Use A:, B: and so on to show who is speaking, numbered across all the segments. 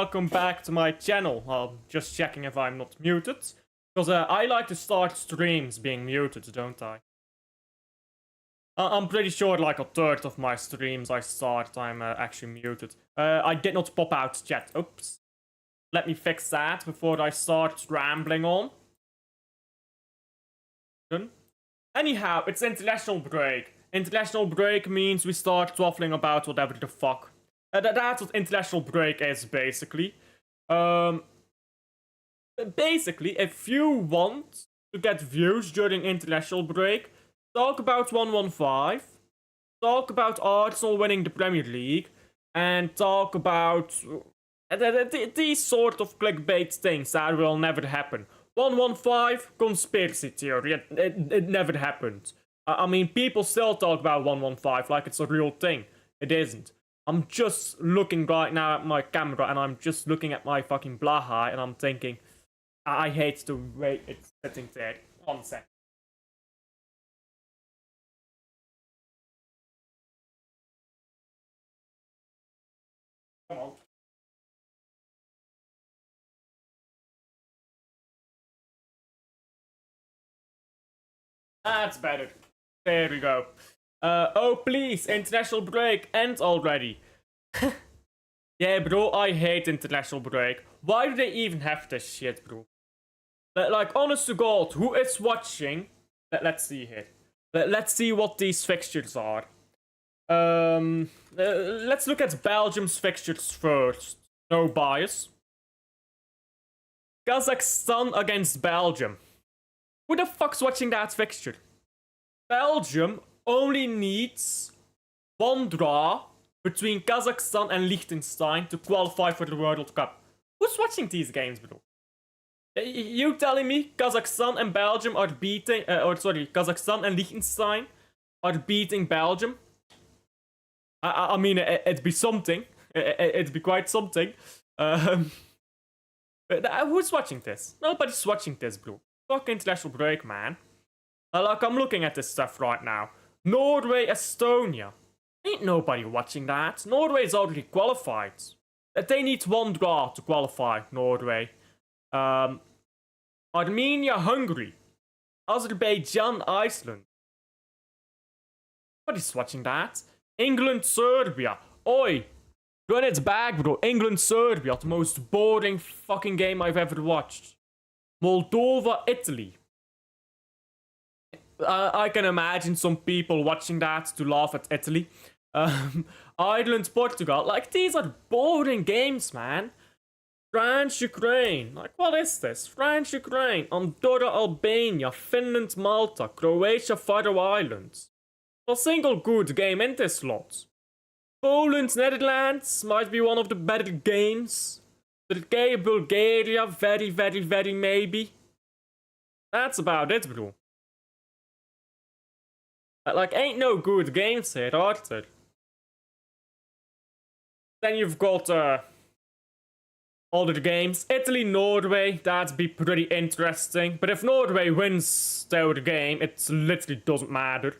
A: welcome back to my channel. Just checking if I'm not muted. Because I like to start streams being muted, don't I? I'm pretty sure like a third of my streams I start, I'm actually muted. I did not pop out chat. Oops. Let me fix that before I start rambling on. Anyhow, it's international break. International break means we start waffling about whatever the fuck. That's what international break is, basically. Basically, if you want to get views during international break, talk about 115, talk about Arsenal winning the Premier League, and talk about these sort of clickbait things that will never happen. 115, conspiracy theory, it never happened. I mean, people still talk about 115 like it's a real thing. It isn't. I'm just looking right now at my camera and I'm just looking at my fucking Blaha and I'm thinking, I hate the way it's sitting there. 1 sec. Come on. That's better. There we go. Oh please, international break, end already. Yeah, bro, I hate international break. Why do they even have this shit, bro? Like, honest to God, who is watching? Let's see here. Let's see what these fixtures are. Let's look at Belgium's fixtures first. No bias. Kazakhstan against Belgium. Who the fuck's watching that fixture? Belgium only needs one draw between Kazakhstan and Liechtenstein to qualify for the World Cup. Who's watching these games, bro? You telling me Kazakhstan and Belgium are beating, Kazakhstan and Liechtenstein are beating Belgium? I mean, it'd be something. It'd be quite something. Who's watching this? Nobody's watching this, bro. Fuck international break, man. Like, I'm looking at this stuff right now. Norway, Estonia. Ain't nobody watching that. Norway's already qualified. They need one draw to qualify, Norway. Armenia, Hungary. Azerbaijan, Iceland. Nobody's watching that. England, Serbia. Oi! Run it back, bro. England, Serbia. The most boring fucking game I've ever watched. Moldova, Italy. I can imagine some people watching that to laugh at Italy. Ireland, Portugal. Like, these are boring games, man. France, Ukraine. Like, what is this? France, Ukraine. Andorra, Albania. Finland, Malta. Croatia, Faroe Islands. A single good game in this lot. Poland, Netherlands. Might be one of the better games. Turkey, Bulgaria. Very, very, very maybe. That's about it, bro. Like, ain't no good games here, are there? Then you've got, other games. Italy, Norway, that'd be pretty interesting. But if Norway wins their game, it literally doesn't matter.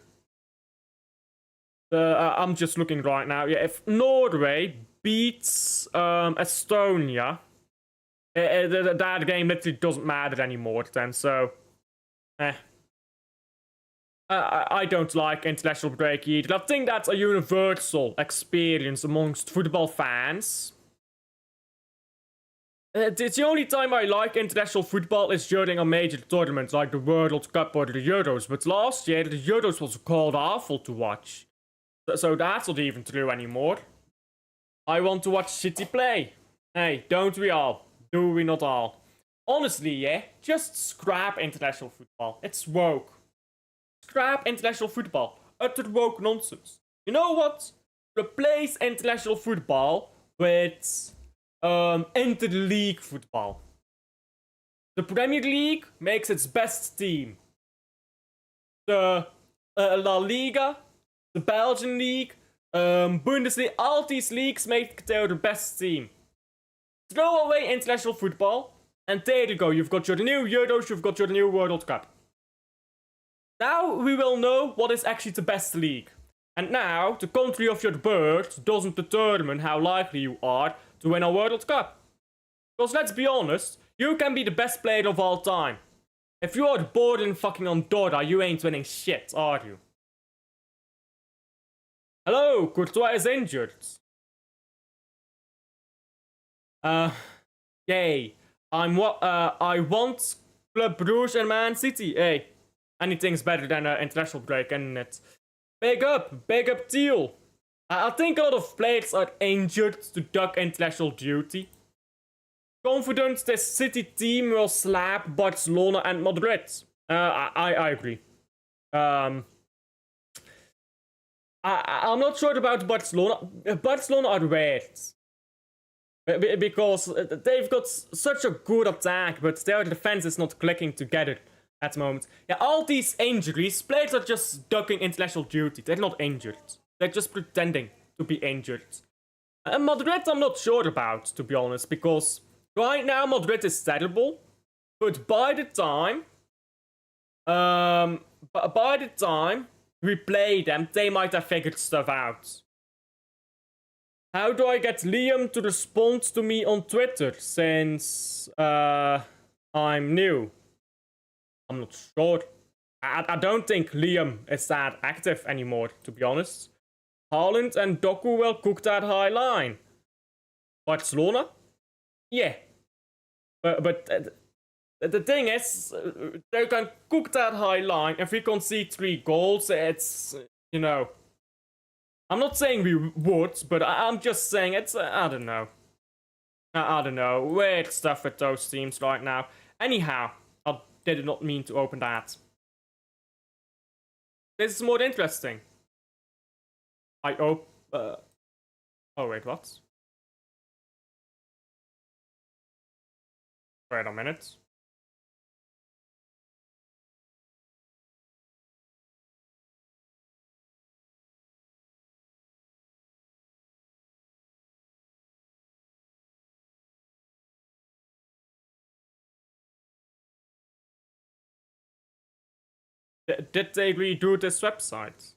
A: I'm just looking right now. Yeah, if Norway beats, Estonia, that game literally doesn't matter anymore then, so... I don't like international break either. I think that's a universal experience amongst football fans. The only time I like international football is during a major tournament like the World Cup or the Euros. But last year, the Euros was called awful to watch. So that's not even true anymore. I want to watch City play. Hey, don't we all? Do we not all? Honestly, yeah, just scrap international football. It's woke. Scrap international football. Utter woke nonsense. You know what? Replace international football with inter-league football. The Premier League makes its best team. The La Liga, the Belgian League, Bundesliga, all these leagues make their best team. Throw away international football, and there you go. You've got your new Euros, you've got your new World Cup. Now we will know what is actually the best league. And now, the country of your birth doesn't determine how likely you are to win a World Cup. Because let's be honest, you can be the best player of all time. If you are bored and fucking on Dota, you ain't winning shit, are you? Hello, Courtois is injured. Yay. I want Club Brugge and Man City. Hey, anything's better than an international break, isn't it? Big up Teal. I think a lot of players are injured to duck international duty. Confident this City team will slap Barcelona and Madrid. I agree. I'm not sure about Barcelona. Barcelona are weird. Because they've got such a good attack, but their defense is not clicking together at the moment. Yeah, all these injuries, players are just ducking international duty. They're not injured. They're just pretending to be injured. And Madrid I'm not sure about, to be honest, because right now Madrid is terrible. But by the time we play them, they might have figured stuff out. How do I get Liam to respond to me on Twitter since I'm new? I'm not sure. I don't think Liam is that active anymore, to be honest. Haaland and Doku will cook that high line. Barcelona? Yeah. But the thing is, they can cook that high line. If we concede 3 goals, it's, you know... I'm not saying we would, but I'm just saying it's, I don't know. I don't know. Weird stuff with those teams right now. Anyhow, I did not mean to open that. This is more interesting. Oh wait, what? Wait a minute. Did they redo this website?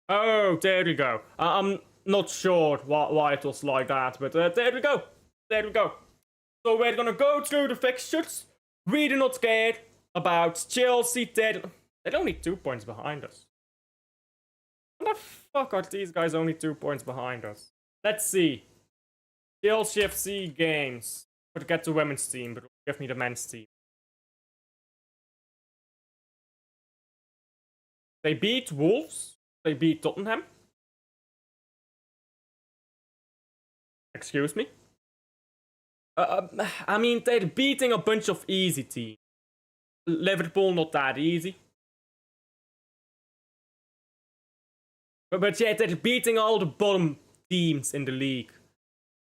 A: Oh, there we go. I'm not sure why it was like that, but there we go. There we go. So we're gonna go through the fixtures. Really not scared about Chelsea. They're only 2 points behind us. What the fuck are these guys only 2 points behind us? Let's see. Chelsea FC games. Forget the women's team, but give me the men's team. They beat Wolves. They beat Tottenham. Excuse me? I mean, they're beating a bunch of easy teams. Liverpool, not that easy. But yeah, they're beating all the bottom teams in the league.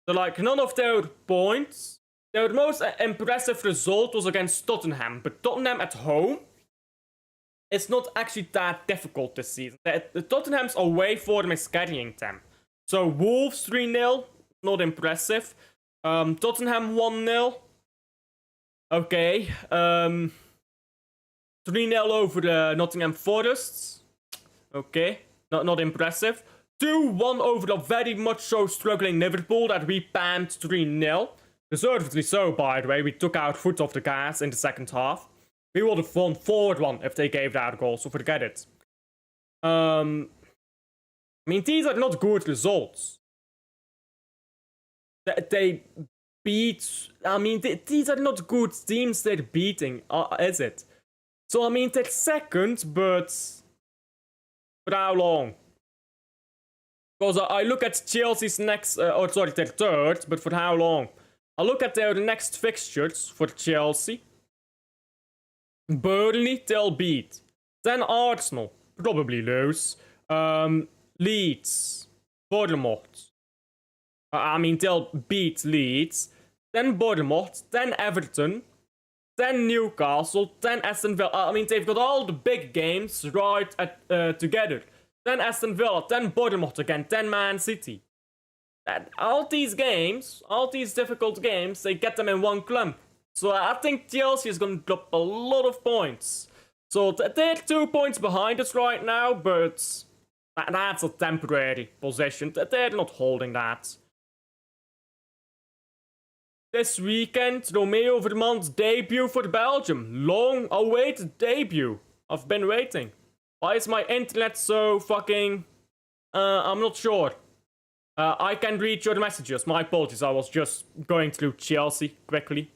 A: So, like, none of their points. Their most impressive result was against Tottenham. But Tottenham at home is not actually that difficult this season. The Tottenham's away form is carrying them. So, Wolves 3-0, not impressive. Tottenham 1-0. Okay. 3-0 over the Nottingham Forest. Okay. Not impressive. 2-1 over the very much so struggling Liverpool that we panned 3-0. Deservedly so, by the way. We took our foot off the gas in the second half. We would have won 4-1 if they gave that goal, so forget it. I mean, these are not good results. They beat... I mean, these are not good teams they're beating, is it? So, I mean, they're second, but... For how long? Because I look at Chelsea's next... they're third, but for how long? I look at their next fixtures for Chelsea. Burnley, they'll beat. Then Arsenal, probably lose. Leeds, Bournemouth. I mean, they'll beat Leeds. Then Bournemouth, then Everton. Then Newcastle, then Aston Villa. I mean, they've got all the big games right together. Then Aston Villa, then Bournemouth again, then Man City. All these games, all these difficult games, they get them in one clump. So I think Chelsea is going to drop a lot of points. So they're 2 points behind us right now, but That's a temporary position. They're not holding that. This weekend, Romeo Vermand's debut for Belgium. Long awaited debut. I've been waiting. Why is my internet so fucking... I'm not sure. I can read your messages. My apologies, I was just going through Chelsea quickly.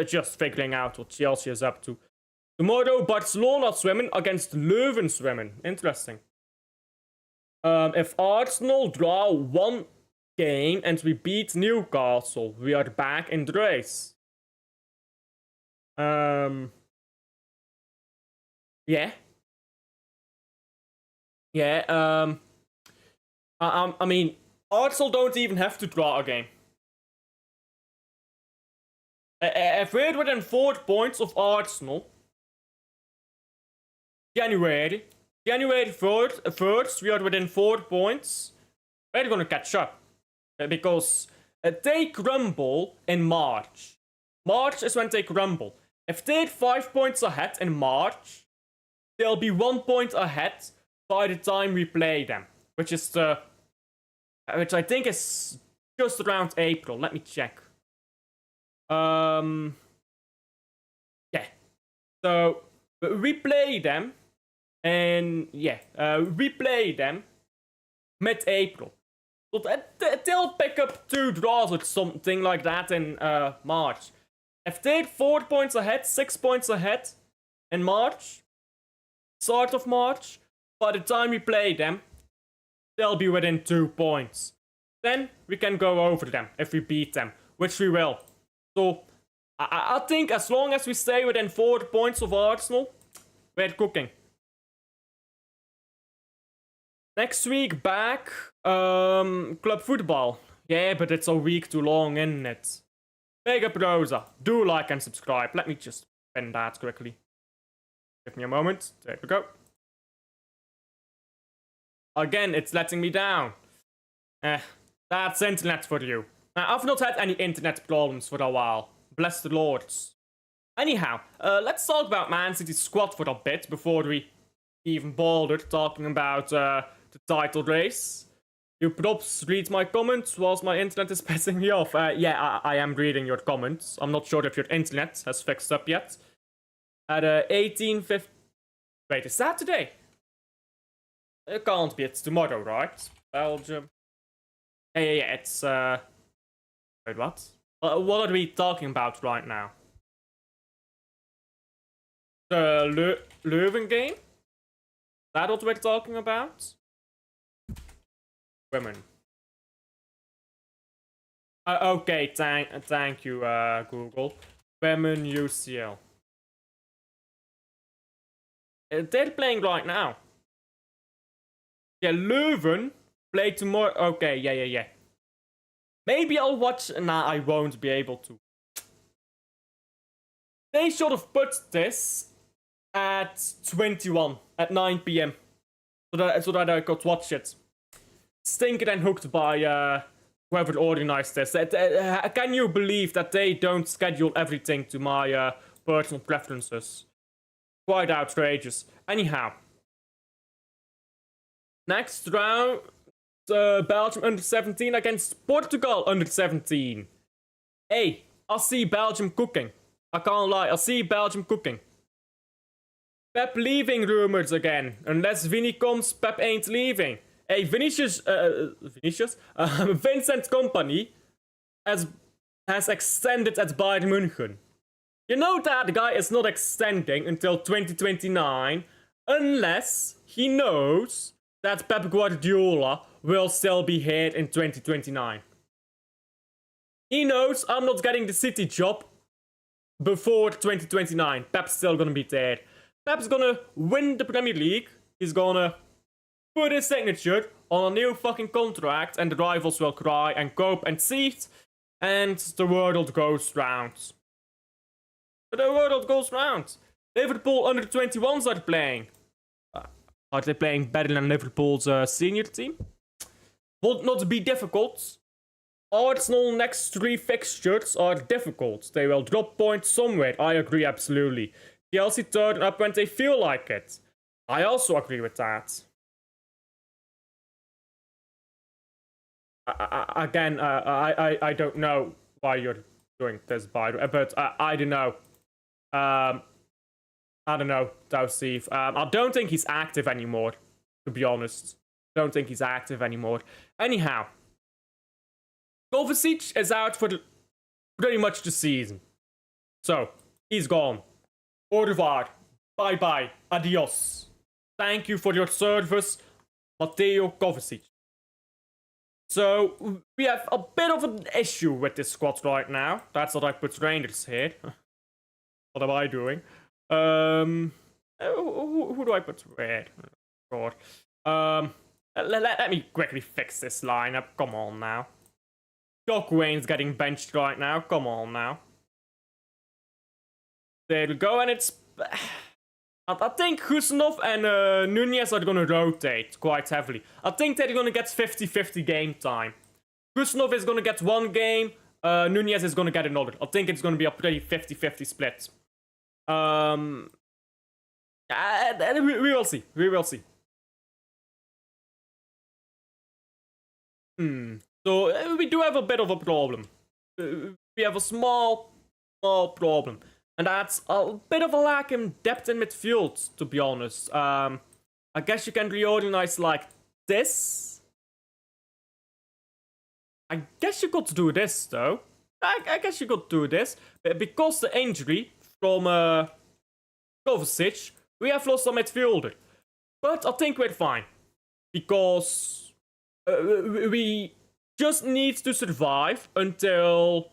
A: Just figuring out what Chelsea is up to. Tomorrow, Barcelona swimming against Leuven swimming. Interesting. If Arsenal draw one game and we beat Newcastle, we are back in the race. Yeah. Yeah, I mean, Arsenal don't even have to draw a game. If we're within 4 points of Arsenal, January 1st, we are within 4 points. We're gonna catch up. Because they crumble in March. March is when they crumble. If they're 5 points ahead in March, they'll be 1 point ahead by the time we play them. Which is which I think is just around April. Let me check. Yeah. So we play them, and yeah, we play them mid-April. So they'll pick up 2 draws or something like that in March. If they're 4 points ahead, 6 points ahead in March, start of March, by the time we play them, they'll be within 2 points. Then we can go over them if we beat them, which we will. So I think as long as we stay within 4 points of Arsenal, we're cooking. Next week back, club football. Yeah, but it's a week too long, isn't it? Big up Rosa. Do like and subscribe. Let me just pin that quickly. Give me a moment. There we go. Again, it's letting me down. That's internet for you. Now, I've not had any internet problems for a while. Bless the lords. Anyhow, let's talk about Man City's squad for a bit before we even bothered talking about the title race. You props read my comments whilst my internet is pissing me off. Yeah, I am reading your comments. I'm not sure if your internet has fixed up yet. At 18:50... Wait, is that today? It can't be, it's tomorrow, right? Belgium. Yeah, it's, wait, what? What are we talking about right now? The Leuven game? Is that what we're talking about? Women. Okay, thank you, Google. Women UCL. They're playing right now. Yeah, Leuven play tomorrow. Okay, yeah. Maybe I'll watch. Nah, I won't be able to. They should have put this at 21 at 9 PM so that I could watch it. Stinking and hooked by whoever organized this. Can you believe that they don't schedule everything to my personal preferences? Quite outrageous. Anyhow. Next round, Belgium under 17 against Portugal under 17. Hey, I see Belgium cooking. I can't lie, I see Belgium cooking. Pep leaving rumors again. Unless Vinny comes, Pep ain't leaving. Hey, Vincent Kompany has extended at Bayern München. You know that the guy is not extending until 2029 unless he knows that Pep Guardiola will still be here in 2029. He knows I'm not getting the City job before 2029. Pep's still gonna be there. Pep's gonna win the Premier League. He's gonna put his signature on a new fucking contract, and the rivals will cry and cope and seat, and the world goes round. The world goes round. Liverpool under 21s are playing. Are they playing better than Liverpool's senior team? Will not be difficult. Arsenal next 3 fixtures are difficult. They will drop points somewhere. I agree absolutely. Chelsea turn up when they feel like it. I also agree with that. Again, I don't know why you're doing this, by the way, but I don't know. I don't know, Dowsif. I don't think he's active anymore, to be honest. Don't think he's active anymore. Anyhow, Kovacic is out for pretty much the season. So, he's gone. Au revoir. Bye-bye. Adios. Thank you for your service, Mateo Kovacic. So, we have a bit of an issue with this squad right now. That's what I put Rangers here. What am I doing? Who do I put where? God. Let me quickly fix this lineup. Come on now. Doc Wayne's getting benched right now. Come on now. There we go, and it's... I think Husanov and Nunez are gonna rotate quite heavily. I think they're gonna get 50-50 game time. Husanov is gonna get one game, Nunez is gonna get another. I think it's gonna be a pretty 50-50 split. We will see. We will see. So we do have a bit of a problem. We have a small problem. And that's a bit of a lack in depth in midfield, to be honest. I guess you can reorganize like this. I guess you could do this, though. I guess you could do this. Because the injury from Kovacic, we have lost a midfielder. But I think we're fine. Because we just need to survive until...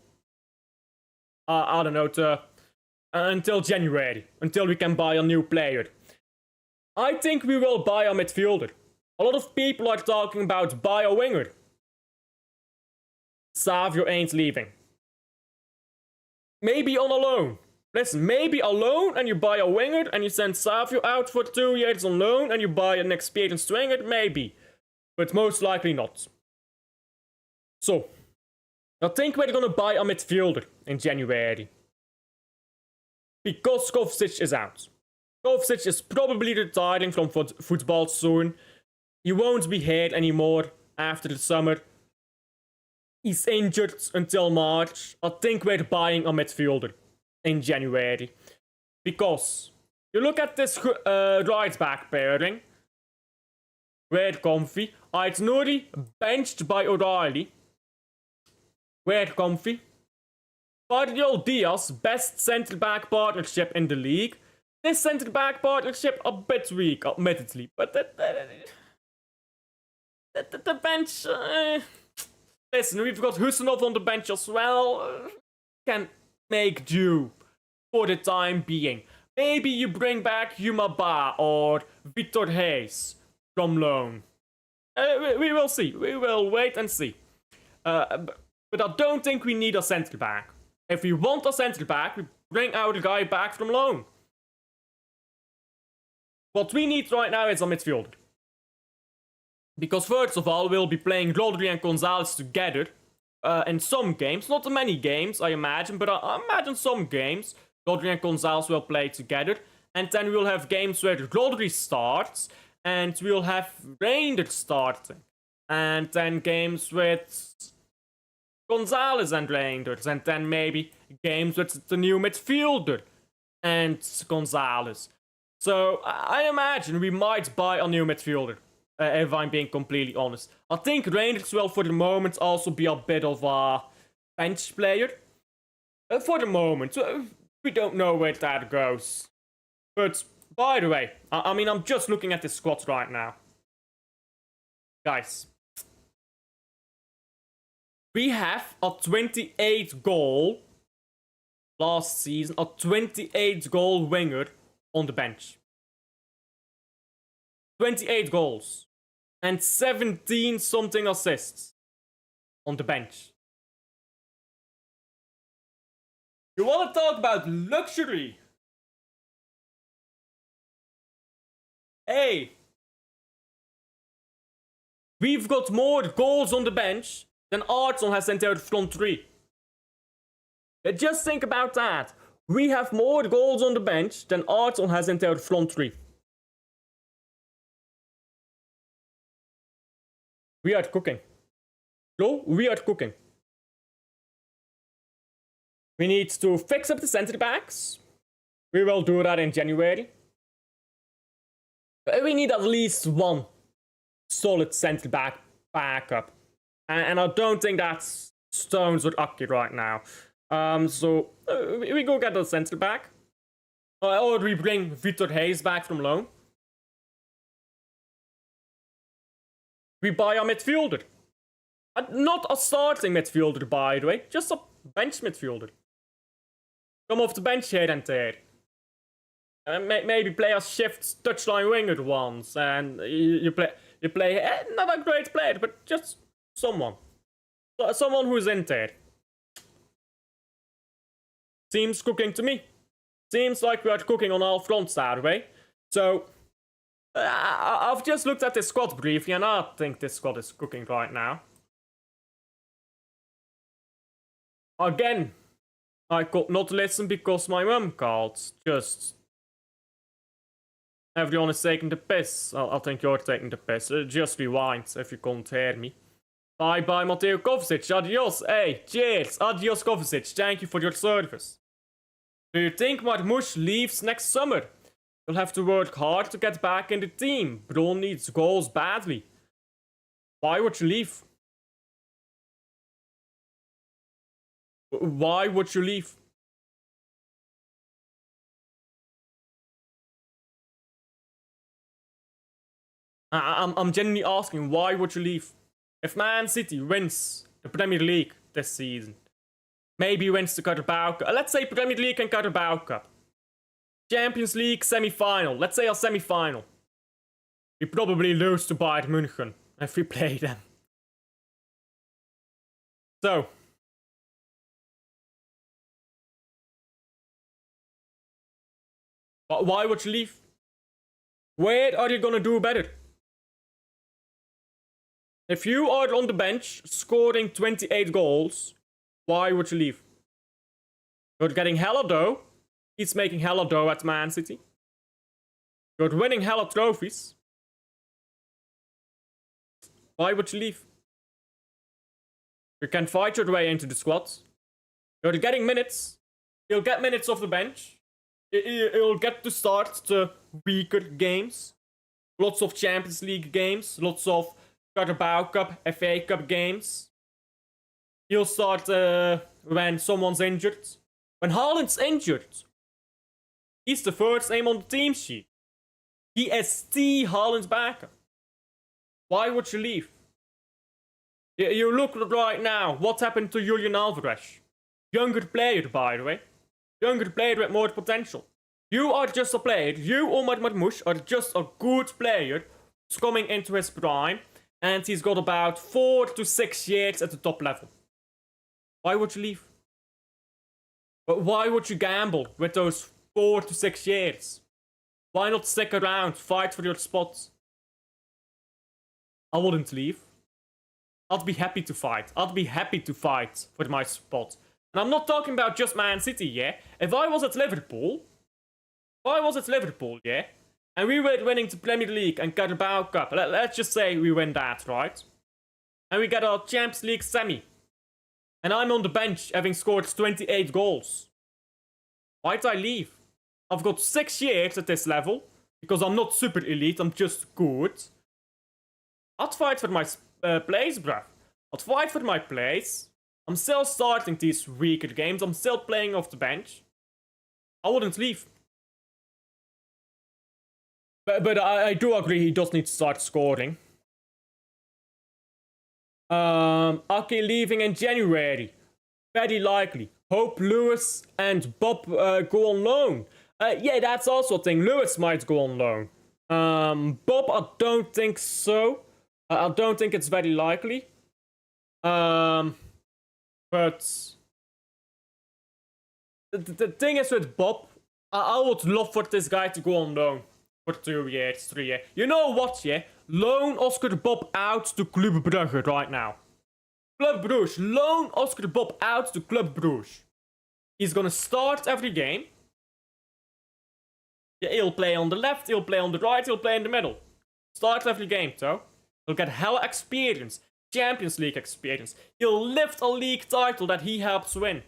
A: I don't know, until January. Until we can buy a new player. I think we will buy a midfielder. A lot of people are talking about buy a winger. Savio ain't leaving. Maybe on a loan. Listen, maybe a loan and you buy a winger and you send Savio out for 2 years on loan and you buy an experienced winger, maybe. But most likely not. So, I think we're gonna buy a midfielder in January. Because Kovacic is out. Kovacic is probably retiring from football soon. He won't be here anymore after the summer. He's injured until March. I think we're buying a midfielder in January. Because you look at this right back pairing. We're comfy. Aït-Nouri benched by O'Reilly. We're comfy. Guardiola Diaz, best centre-back partnership in the league. This centre-back partnership a bit weak, admittedly. But the bench... listen, we've got Husanov on the bench as well. Can make do for the time being. Maybe you bring back Yuma Ba or Victor Hayes from loan. We will see. We will wait and see. But I don't think we need a centre-back. If we want a centre-back, we bring our guy back from loan. What we need right now is a midfielder. Because first of all, we'll be playing Rodri and Gonzalez together. In some games, not many games, I imagine, but I imagine some games. Rodri and Gonzalez will play together. And then we'll have games where Rodri starts. And we'll have Reinders starting. And then games with... Gonzalez and Reinders, and then maybe games with the new midfielder and Gonzalez. So I imagine we might buy a new midfielder, if I'm being completely honest. I think Reinders will for the moment also be a bit of a bench player. For the moment, we don't know where that goes. But by the way, I mean, I'm just looking at the squad right now. Guys. We have a 28 goal last season, a 28 goal winger on the bench. 28 goals and 17 something assists on the bench. You want to talk about luxury? Hey, we've got more goals on the bench than Arsenal has sent out front three. Just think about that. We have more goals on the bench than Arsenal has sent out front three. We are cooking. So, we are cooking. We need to fix up the center backs. We will do that in January. We need at least one solid center back backup. And I don't think that's Stones or Aki right now. So we go get a center back. Or we bring Vitor Hayes back from loan. We buy a midfielder. Not a starting midfielder, by the way. Just a bench midfielder. Come off the bench here and there. Maybe play a shift touchline winger once. And you play not a great player, but just someone. Someone who's in there. Seems cooking to me. Seems like we are cooking on all fronts that way. So, I've just looked at this squad briefly, and I think this squad is cooking right now. Again, I could not listen because my mum called. Just... everyone is taking the piss. I think you're taking the piss. Just rewind if you can't hear me. Bye-bye, Mateo Kovacic. Adios. Hey, cheers. Adios, Kovacic. Thank you for your service. Do you think Marmoush leaves next summer? You'll have to work hard to get back in the team. Bro needs goals badly. Why would you leave? Why would you leave? I'm genuinely asking, why would you leave? If Man City wins the Premier League this season, maybe wins the Carabao Cup. Let's say Premier League and Carabao Cup. Champions League semi-final. Let's say a semi-final. We probably lose to Bayern München if we play them. So. Why would you leave? Where are you gonna do better? If you are on the bench scoring 28 goals, why would you leave? You're getting hella dough. He's making hella dough at Man City. You're winning hella trophies. Why would you leave? You can fight your way into the squad. You're getting minutes. You'll get minutes off the bench. You'll get to start the weaker games. Lots of Champions League games. Lots of Carabao Cup, FA Cup games. You'll start when someone's injured. When Haaland's injured, he's the first name on the team sheet. He is the Haaland's backup. Why would you leave? You look right now, what happened to Julian Alvarez? Younger player, by the way. Younger player with more potential. You are just a player. You, Omar Marmoush, are just a good player who's coming into his prime. And he's got about 4 to 6 years at the top level. Why would you leave? But why would you gamble with those 4 to 6 years? Why not stick around, fight for your spots? I wouldn't leave. I'd be happy to fight. I'd be happy to fight for my spot. And I'm not talking about just Man City, yeah? If I was at Liverpool, yeah? And we were winning the Premier League and Carabao Cup. Let's just say we win that, right? And we get our Champions League semi. And I'm on the bench having scored 28 goals. Why'd I leave? I've got 6 years at this level. Because I'm not super elite, I'm just good. I'd fight for my place, bruv. I'd fight for my place. I'm still starting these weaker games. I'm still playing off the bench. I wouldn't leave. But I do agree he does need to start scoring. Aki leaving in January. Very likely. Hope Lewis and Bob go on loan. Yeah, that's also a thing. Lewis might go on loan. Bob, I don't think so. I don't think it's very likely. But the thing is with Bob, I would love for this guy to go on loan. For 2 years, 3 years. You know what, yeah? Loan Oscar Bob out to Club Brugge right now. Club Brugge. Loan Oscar Bob out to Club Brugge. He's gonna start every game. Yeah, he'll play on the left, he'll play on the right, he'll play in the middle. Start every game, though. He'll get hella experience. Champions League experience. He'll lift a league title that he helps win.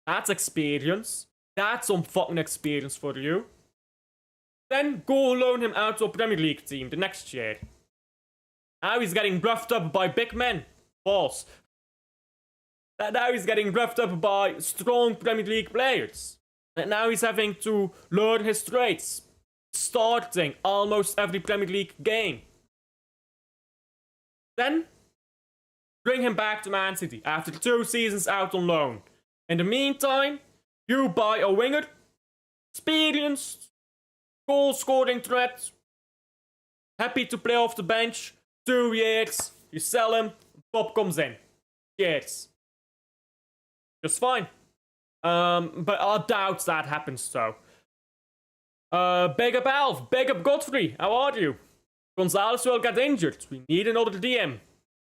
A: That's experience. That's some fucking experience for you. Then go loan him out to a Premier League team the next year. Now he's getting roughed up by big men. False. Now he's getting roughed up by strong Premier League players. And now he's having to learn his traits. Starting almost every Premier League game. Then, bring him back to Man City after 2 seasons out on loan. In the meantime, you buy a winger, experienced, goal-scoring threat, happy to play off the bench, 2 years, you sell him, Bob comes in. Yes. Just fine. But I doubt that happens though. Big up Alf, big up Godfrey, how are you? Gonzalez will get injured. We need another DM.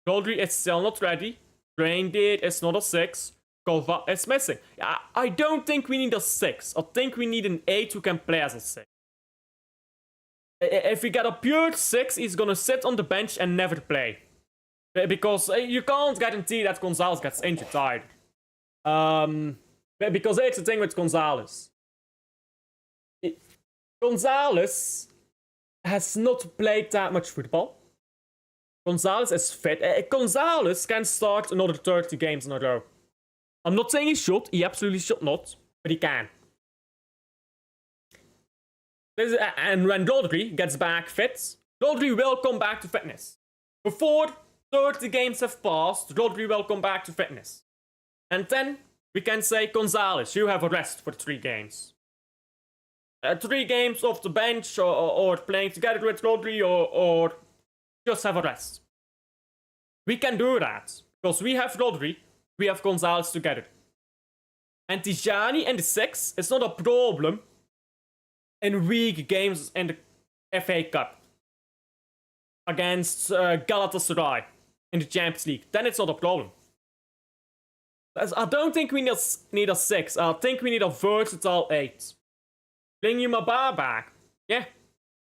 A: Rodri is still not ready. Braindead is not a 6. Kova is missing. I don't think we need a 6. I think we need an 8 who can play as a 6. If we get a pure 6, he's gonna sit on the bench and never play. Because you can't guarantee that Gonzalez gets injured either. Because here's the thing with Gonzalez. Gonzalez has not played that much football. Gonzalez is fit. Gonzalez can start another 30 games in a row. I'm not saying he should. He absolutely should not. But he can. And when Rodri gets back fit, Rodri will come back to fitness. Before 30 games have passed, Rodri will come back to fitness. And then we can say, Gonzalez, you have a rest for 3 games. 3 games off the bench or playing together with Rodri or just have a rest. We can do that. Because we have Rodri, we have Gonzalez together. And Tijani and the 6 is not a problem in weak games in the FA Cup. Against Galatasaray in the Champions League. Then it's not a problem. I don't think we need a 6. I think we need a versatile 8. Bring you Maba back. Yeah.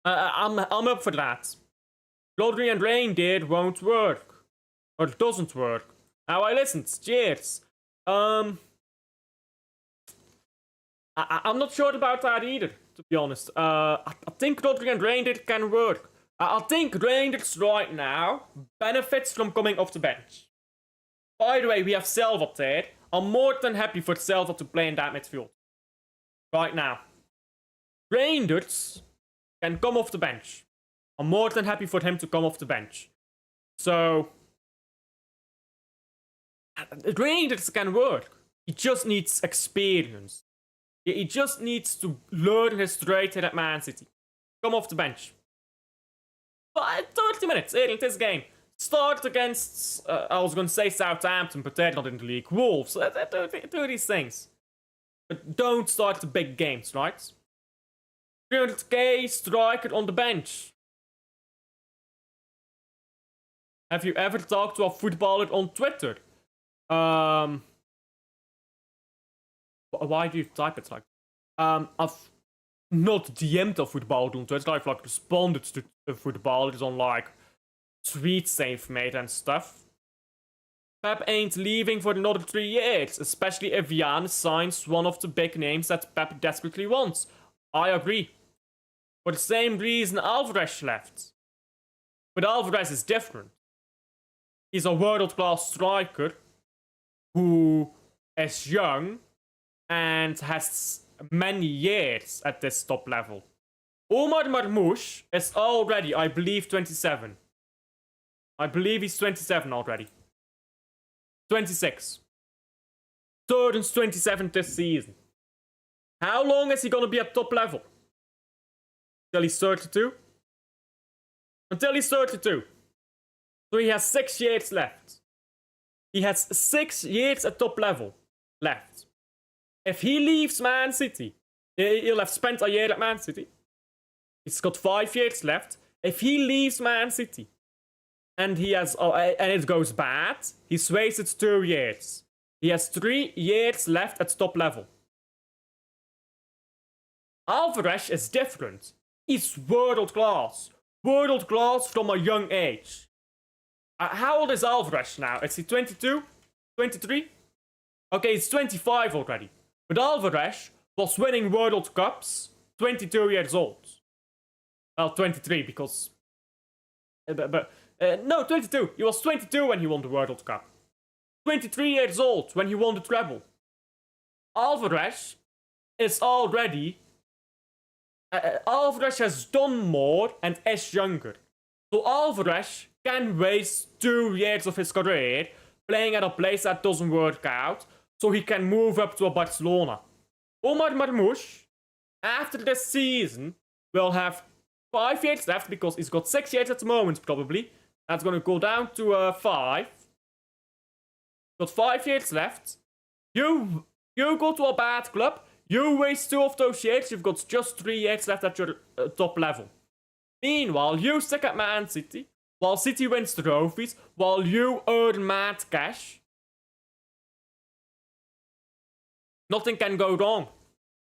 A: I'm up for that. Rodri and Reindeer won't work. Or it doesn't work. Now I listened. Cheers. I'm not sure about that either, to be honest. I think Rodri and Reindeer can work. I think Rangers right now benefits from coming off the bench. By the way, we have Silva there. I'm more than happy for Silva to play in that midfield. Right now. Rangers can come off the bench. I'm more than happy for him to come off the bench. So, Rangers can work. He just needs experience. He just needs to learn his trade at Man City. Come off the bench. But 30 minutes in this game. Start against, I was going to say Southampton, but they're not in the league. Wolves, do these things. But don't start the big games, right? 300k striker on the bench. Have you ever talked to a footballer on Twitter? Why do you type it like? I've not DM'd a footballer on Twitter. I've like responded to footballers on like tweets they've made and stuff. Pep ain't leaving for another 3 years, especially if Jan signs one of the big names that Pep desperately wants. I agree. For the same reason Alvarez left. But Alvarez is different. He's a world-class striker who is young and has many years at this top level. Omar Marmoush is already, I believe, 27. I believe he's 27 already. 26. Turns 27 this season. How long is he gonna be at top level? Until he's 32? Until he's 32. So he has 6 years left. He has 6 years at top level left. If he leaves Man City, he'll have spent a year at Man City. He's got 5 years left. If he leaves Man City and he has and it goes bad, he's wasted 2 years. He has 3 years left at top level. Alvarez is different. He's world class. World class from a young age. How old is Alvarez now? Is he 22? 23? Okay, he's 25 already. But Alvarez was winning World Cups 22 years old. Well, 23 because... no, 22. He was 22 when he won the World Cup. 23 years old when he won the treble. Alvarez is already... Alvarez has done more and is younger. So Alvarez can waste 2 years of his career playing at a place that doesn't work out, so he can move up to a Barcelona. Omar Marmoush, after this season, will have 5 years left, because he's got 6 years at the moment, probably. That's gonna go down to 5. Got 5 years left. You go to a bad club, you waste 2 of those years, you've got just 3 years left at your top level. Meanwhile, you stick at Man City, while City wins trophies, while you earn mad cash. Nothing can go wrong.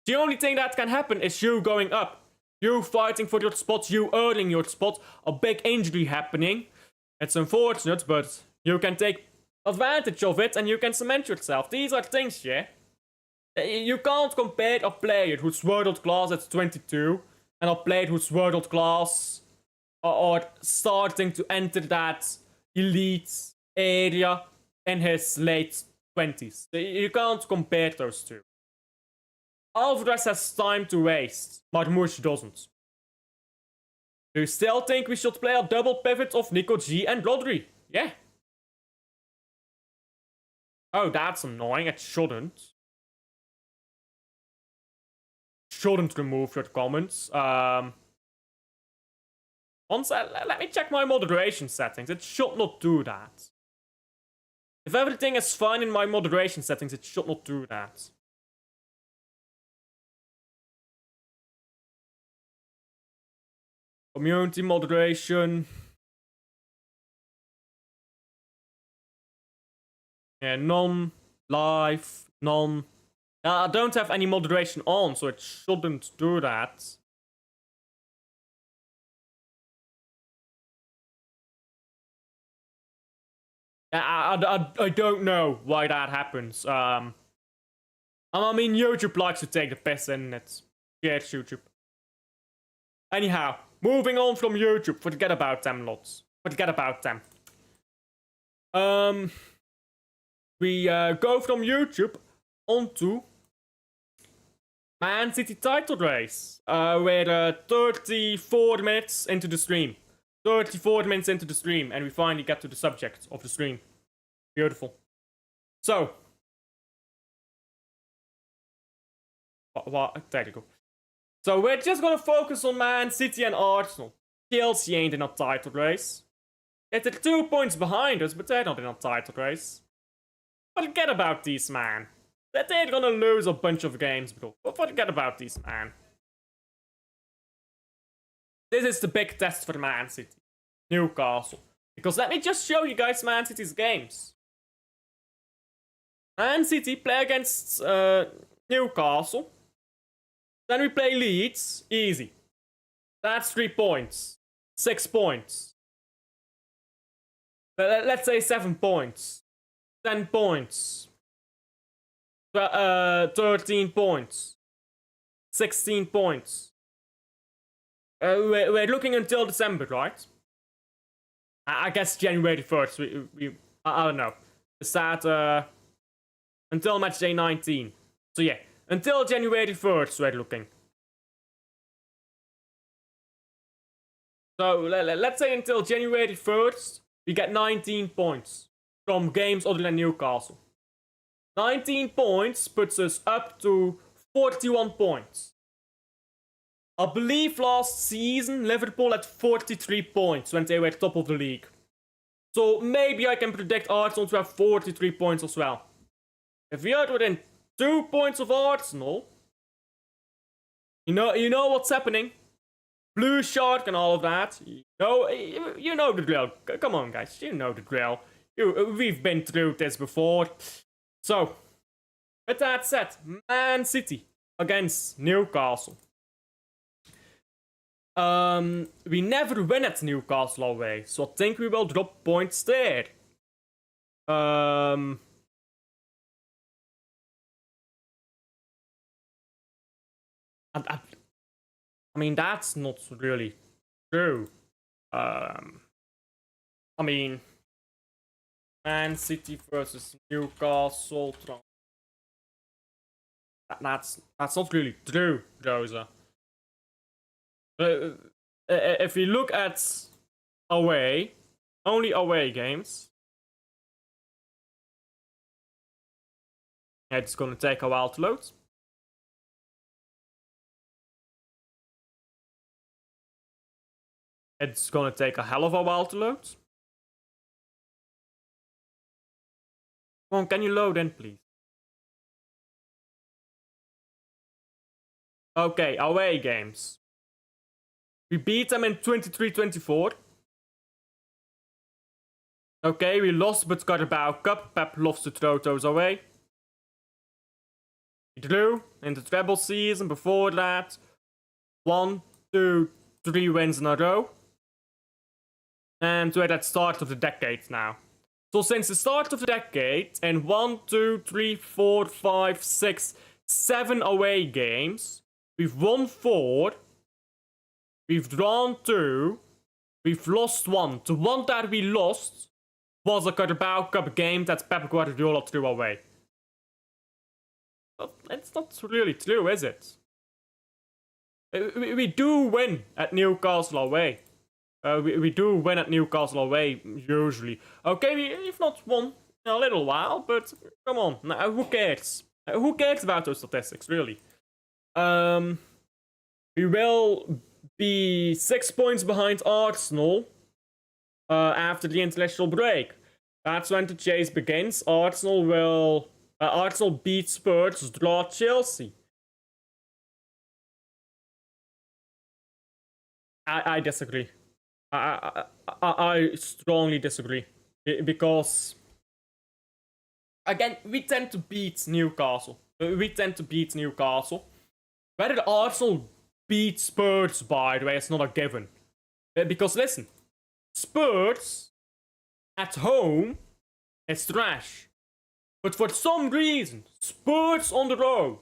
A: The only thing that can happen is you going up. You fighting for your spots, you earning your spot, a big injury happening. It's unfortunate, but you can take advantage of it and you can cement yourself. These are things, yeah? You can't compare a player who's world class at 22 and a player who's world class or starting to enter that elite area in his late 20s. You can't compare those two. Alvarez has time to waste, Marmoush doesn't. Do you still think we should play a double pivot of Nico G and Rodri? Yeah. Oh, that's annoying. It shouldn't. Shouldn't remove your comments. Let me check my moderation settings. It should not do that. If everything is fine in my moderation settings, it should not do that. Community moderation. Yeah, none. Live. None. I don't have any moderation on, so it shouldn't do that. I don't know why that happens. I mean, YouTube likes to take the piss in it. Yeah, it's YouTube. Anyhow, moving on from YouTube. Forget about them lots. Forget about them. We go from YouTube onto Man City title race. We're 34 minutes into the stream. 34 minutes into the stream, and we finally get to the subject of the stream. Beautiful. So. There you go. So we're just gonna focus on Man City and Arsenal. Chelsea ain't in a title race. Yeah, they're 2 points behind us, but they're not in a title race. Forget about these, man. They're gonna lose a bunch of games, bro. But forget about these, man. This is the big test for Man City. Newcastle. Because let me just show you guys Man City's games. Man City play against Newcastle. Then we play Leeds. Easy. That's 3 points. 6 points. Let's say 7 points. 10 points. 13 points. 16 points. We're looking until December, right? I guess January 1st. I don't know. Is that until match day 19? So yeah, until January 1st we're looking. So let's say until January 1st we get 19 points from games other than Newcastle. 19 points puts us up to 41 points. I believe last season Liverpool had 43 points when they were top of the league. So maybe I can predict Arsenal to have 43 points as well. If we are within 2 points of Arsenal, you know what's happening. Blue Shark and all of that. You know the drill. Come on, guys. You know the drill. We've been through this before. So, with that said, Man City against Newcastle. We never win at Newcastle away, so I think we will drop points there. And I mean, that's not really true. I mean, Man City versus Newcastle. That's not really true, Rosa. If we look at only away games, it's gonna take a while to load. It's gonna take a hell of a while to load. Come on, can you load in, please? Okay, away games. We beat them in 23-24. Okay, we lost but Carabao Cup. Pep loves to throw those away. We drew in the treble season before that. 1, 2, 3 wins in a row. And we're at the start of the decade now. So since the start of the decade, in 1, 2, 3, 4, 5, 6, 7 away games, we've won 4, we've drawn 2, we've lost 1. The one that we lost was a Carabao Cup game that Pep Guardiola threw away. But it's not really true, is it? We do win at Newcastle away. We do win at Newcastle away, usually. Okay, we've not won in a little while, but come on, now, who cares? Who cares about those statistics, really? We will be 6 points behind Arsenal after the international break. That's when the chase begins. Arsenal beat Spurs, draw Chelsea. I disagree. I strongly disagree. Because, again, we tend to beat Newcastle. Whether Arsenal beat Spurs, by the way, it's not a given. Because, listen, Spurs at home is trash. But for some reason, Spurs on the road,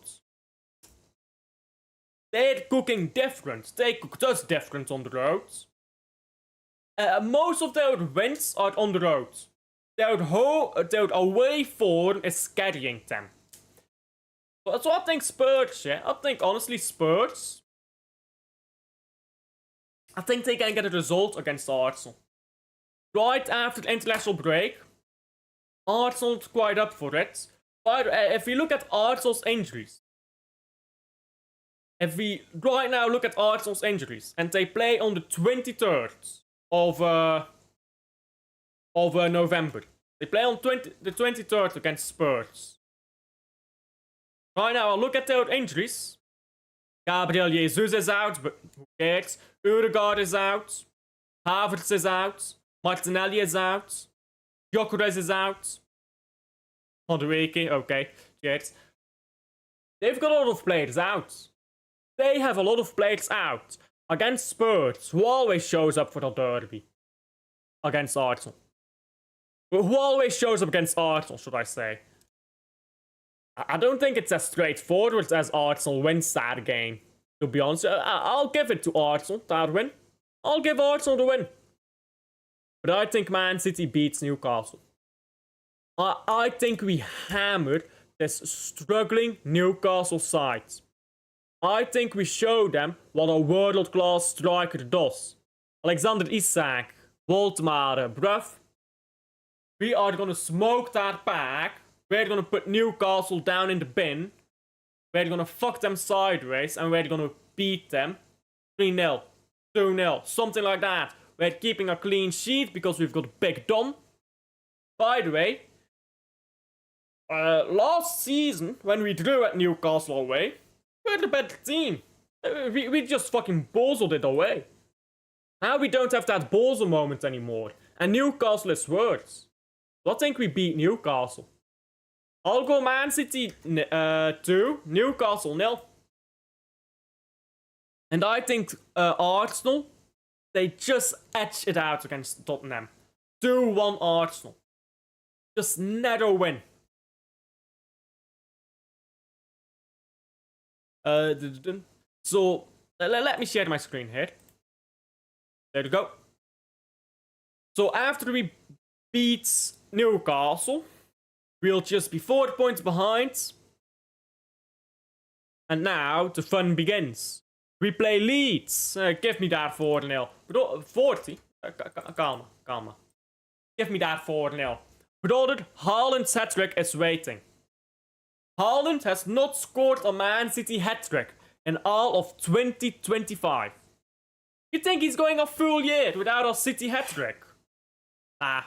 A: they're cooking different. They cook us different on the road. Most of their wins are on the road. Their away form is carrying them. So I think Spurs, yeah. I think honestly Spurs, I think they can get a result against Arsenal. Right after the international break, Arsenal's quite up for it. But if we look at Arsenal's injuries, and they play on the 23rd of November. They play on the 23rd against Spurs. Right now, I'll look at their injuries. Gabriel Jesus is out, but who cares? Ødegaard is out. Havertz is out. Martinelli is out. Gyökeres is out. Madueke, okay, cheers. They've got a lot of players out. They have a lot of players out. Against Spurs, who always shows up for the derby. Against Arsenal. Who always shows up against Arsenal, should I say. I don't think it's as straightforward as Arsenal wins that game. To be honest, I'll give it to Arsenal, that win. I'll give Arsenal the win. But I think Man City beats Newcastle. I think we hammered this struggling Newcastle side. I think we show them what a world-class striker does. Alexander Isak, Woltemade, bruv. We are gonna smoke that back. We're gonna put Newcastle down in the bin. We're gonna fuck them sideways and we're gonna beat them 3-0, 2-0, something like that. We're keeping a clean sheet because we've got Big Dom. By the way, last season when we drew at Newcastle away, we're the better team. We just fucking bozled it away. Now we don't have that bozo moment anymore. And Newcastle is worse. So I think we beat Newcastle. I'll go Man City 2, Newcastle 0. And I think Arsenal, they just edge it out against Tottenham. 2-1 Arsenal. Just never win. So, let me share my screen here. There you go. So after we beat Newcastle, we'll just be 4 points behind. And now the fun begins. We play Leeds. Give me that 4-0. 40? Calma. Give me that 4-0. Brother, Haaland's hat-trick is waiting. Haaland has not scored a Man City hat-trick in all of 2025. You think he's going a full year without a City hat-trick? Nah.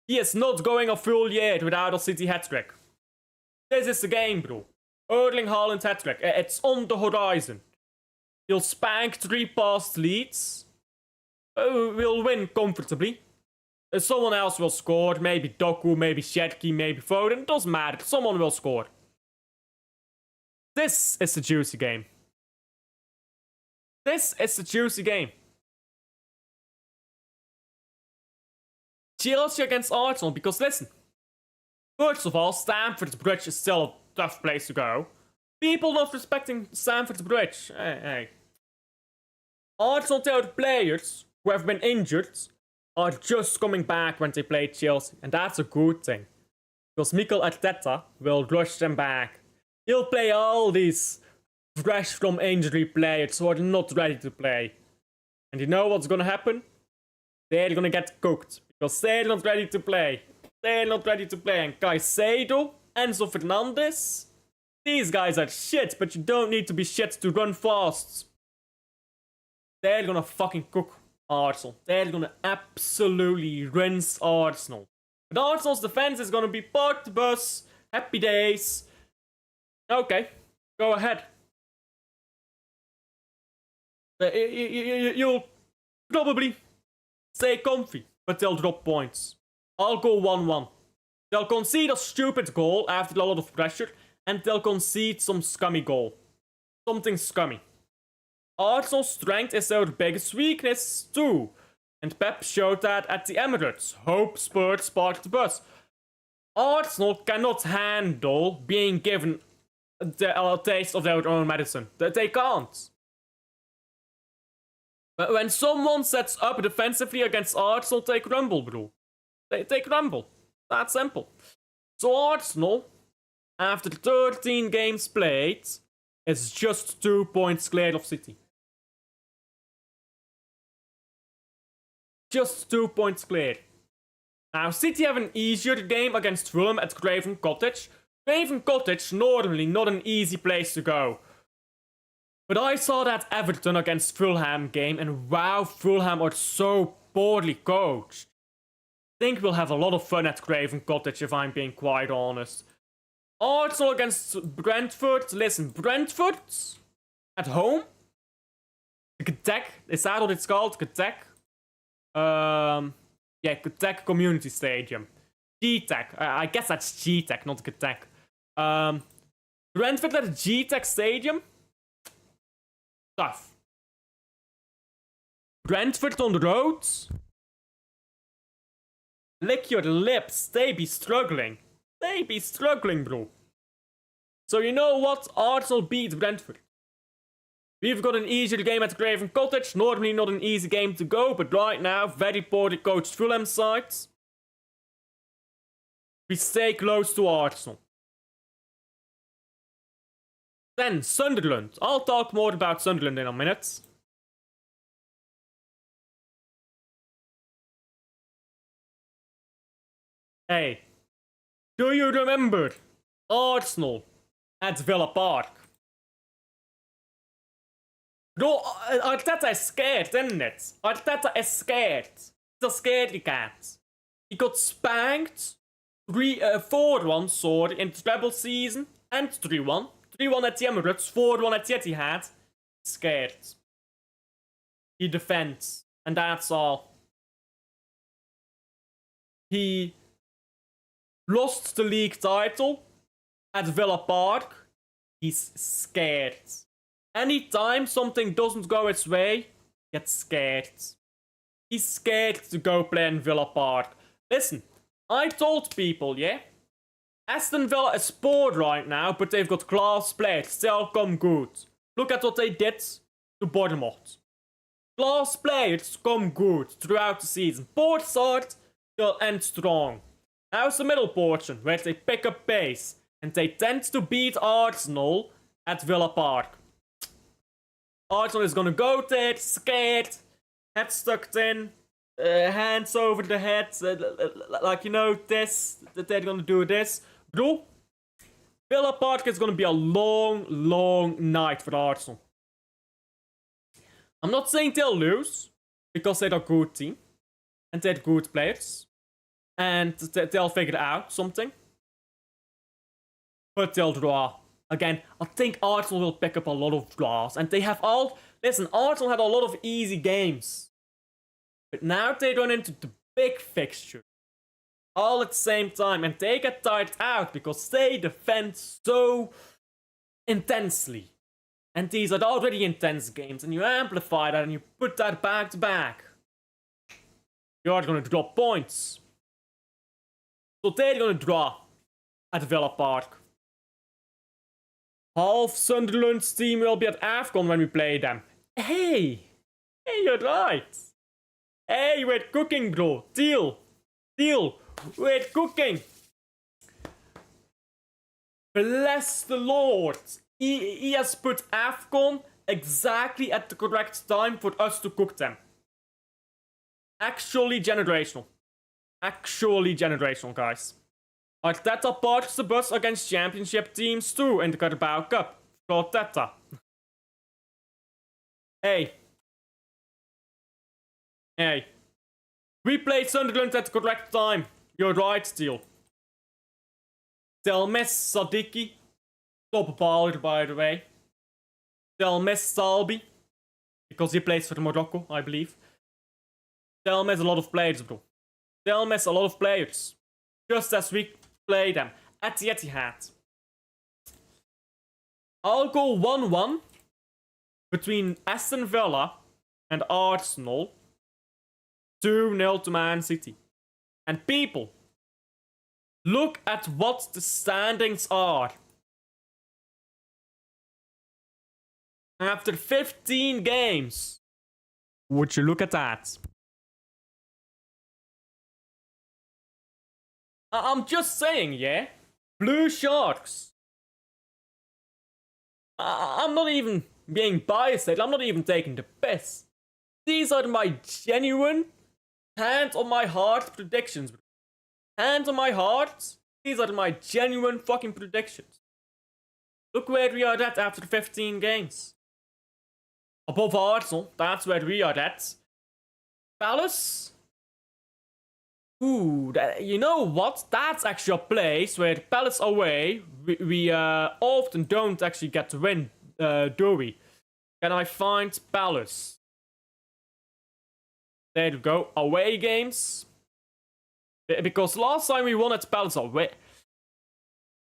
A: He is not going a full year without a City hat-trick. This is the game, bro. Erling Haaland hat-trick. It's on the horizon. He'll spank 3 past Leeds. We'll win comfortably. Someone else will score. Maybe Doku, maybe Shetki, maybe Foden. Doesn't matter. Someone will score. This is the juicy game. This is the juicy game. Chelsea against Arsenal, because listen. First of all, Stamford Bridge is still a tough place to go. People not respecting Stamford Bridge. Hey. Arsenal players who have been injured are just coming back when they play Chelsea. And that's a good thing. Because Mikel Arteta will rush them back. He'll play all these fresh from injury players who are not ready to play. And you know what's gonna happen? They're gonna get cooked. Because they're not ready to play. They're not ready to play. And Caicedo, Enzo Fernandez, these guys are shit, but you don't need to be shit to run fast. They're gonna fucking cook Arsenal. They're gonna absolutely rinse Arsenal. But Arsenal's defense is gonna be parked the bus. Happy days. Okay, go ahead. You'll probably stay comfy, but they'll drop points. I'll go 1-1. They'll concede a stupid goal after a lot of pressure, and they'll concede some scummy goal. Something scummy. Arsenal's strength is their biggest weakness too. And Pep showed that at the Emirates. Hope Spurs parked the bus. Arsenal cannot handle being given a taste of their own medicine. They can't. But when someone sets up defensively against Arsenal, they crumble, bro. They crumble. That's simple. So Arsenal, after 13 games played, is just 2 points clear of City. Just 2 points clear. Now, City have an easier game against Fulham at Craven Cottage. Craven Cottage, normally not an easy place to go. But I saw that Everton against Fulham game, and wow, Fulham are so poorly coached. I think we'll have a lot of fun at Craven Cottage, if I'm being quite honest. Arsenal against Brentford. Listen, Brentford at home. Gtech, is that what it's called? Gtech? Yeah, Gtech Community Stadium. Gtech. I guess that's Gtech, not Gtech. Brentford at Gtech Stadium. Tough. Brentford on the road. Lick your lips. They be struggling. They be struggling, bro. So you know what? Arsenal beat Brentford. We've got an easier game at Craven Cottage. Normally not an easy game to go, but right now, very poorly coached Fulham side. We stay close to Arsenal. Then Sunderland. I'll talk more about Sunderland in a minute. Hey, do you remember Arsenal at Villa Park? Bro, Arteta is scared, isn't it? Arteta is scared. He's a scaredy cat. He got spanked 4-1, sorry, in the treble season, and 3-1. 3-1 at the Emirates, 4-1 at the Etihad. Scared. He defends, and that's all. He lost the league title at Villa Park. He's scared. Anytime something doesn't go its way, gets scared. He's scared to go play in Villa Park. Listen, I told people, yeah? Aston Villa is bored right now, but they've got class players. They'll come good. Look at what they did to Bournemouth. Class players come good throughout the season. Both sides will end strong. Now's the middle portion, where they pick up pace. And they tend to beat Arsenal at Villa Park. Arsenal is gonna go there, scared, head stuck in, hands over the head, like, you know, this, they're gonna do this. Bro, Villa Park is gonna be a long, long night for Arsenal. I'm not saying they'll lose, because they're a good team, and they're good players, and they'll figure out something. But they'll draw. Again, I think Arsenal will pick up a lot of draws. And they have all... Listen, Arsenal had a lot of easy games. But now they run into the big fixture. All at the same time. And they get tired out because they defend so intensely. And these are already intense games. And you amplify that and you put that back to back. You're going to drop points. So they're going to draw at Villa Park. Half Sunderland's team will be at AFCON when we play them. Hey, you're right. Hey, we're cooking, bro. Deal, we're cooking. Bless the Lord. He has put AFCON exactly at the correct time for us to cook them. Actually generational. Guys. Arteta parks the bus against championship teams too in the Carabao Cup. Arteta. Hey. We played Sunderland at the correct time. You're right, Steel. They'll miss Sadiki. Top baller, by the way. They'll miss Salbi. Because he plays for Morocco, I believe. They'll miss a lot of players, bro. They'll miss a lot of players. Just as we play them at the Etihad. I'll go 1-1 between Aston Villa and Arsenal. 2-0 to Man City. And people, look at what the standings are. After 15 games. Would you look at that? I'm just saying, yeah? Blue Sharks. I'm not even being biased. I'm not even taking the piss. These are my genuine, hand on my heart predictions. Hand on my heart. These are my genuine fucking predictions. Look where we are at after 15 games. Above Arsenal, that's where we are at. Palace? Ooh, you know what? That's actually a place where Palace away, we often don't actually get to win, do we? Can I find Palace? There you go. Away games. Because last time we won at Palace away.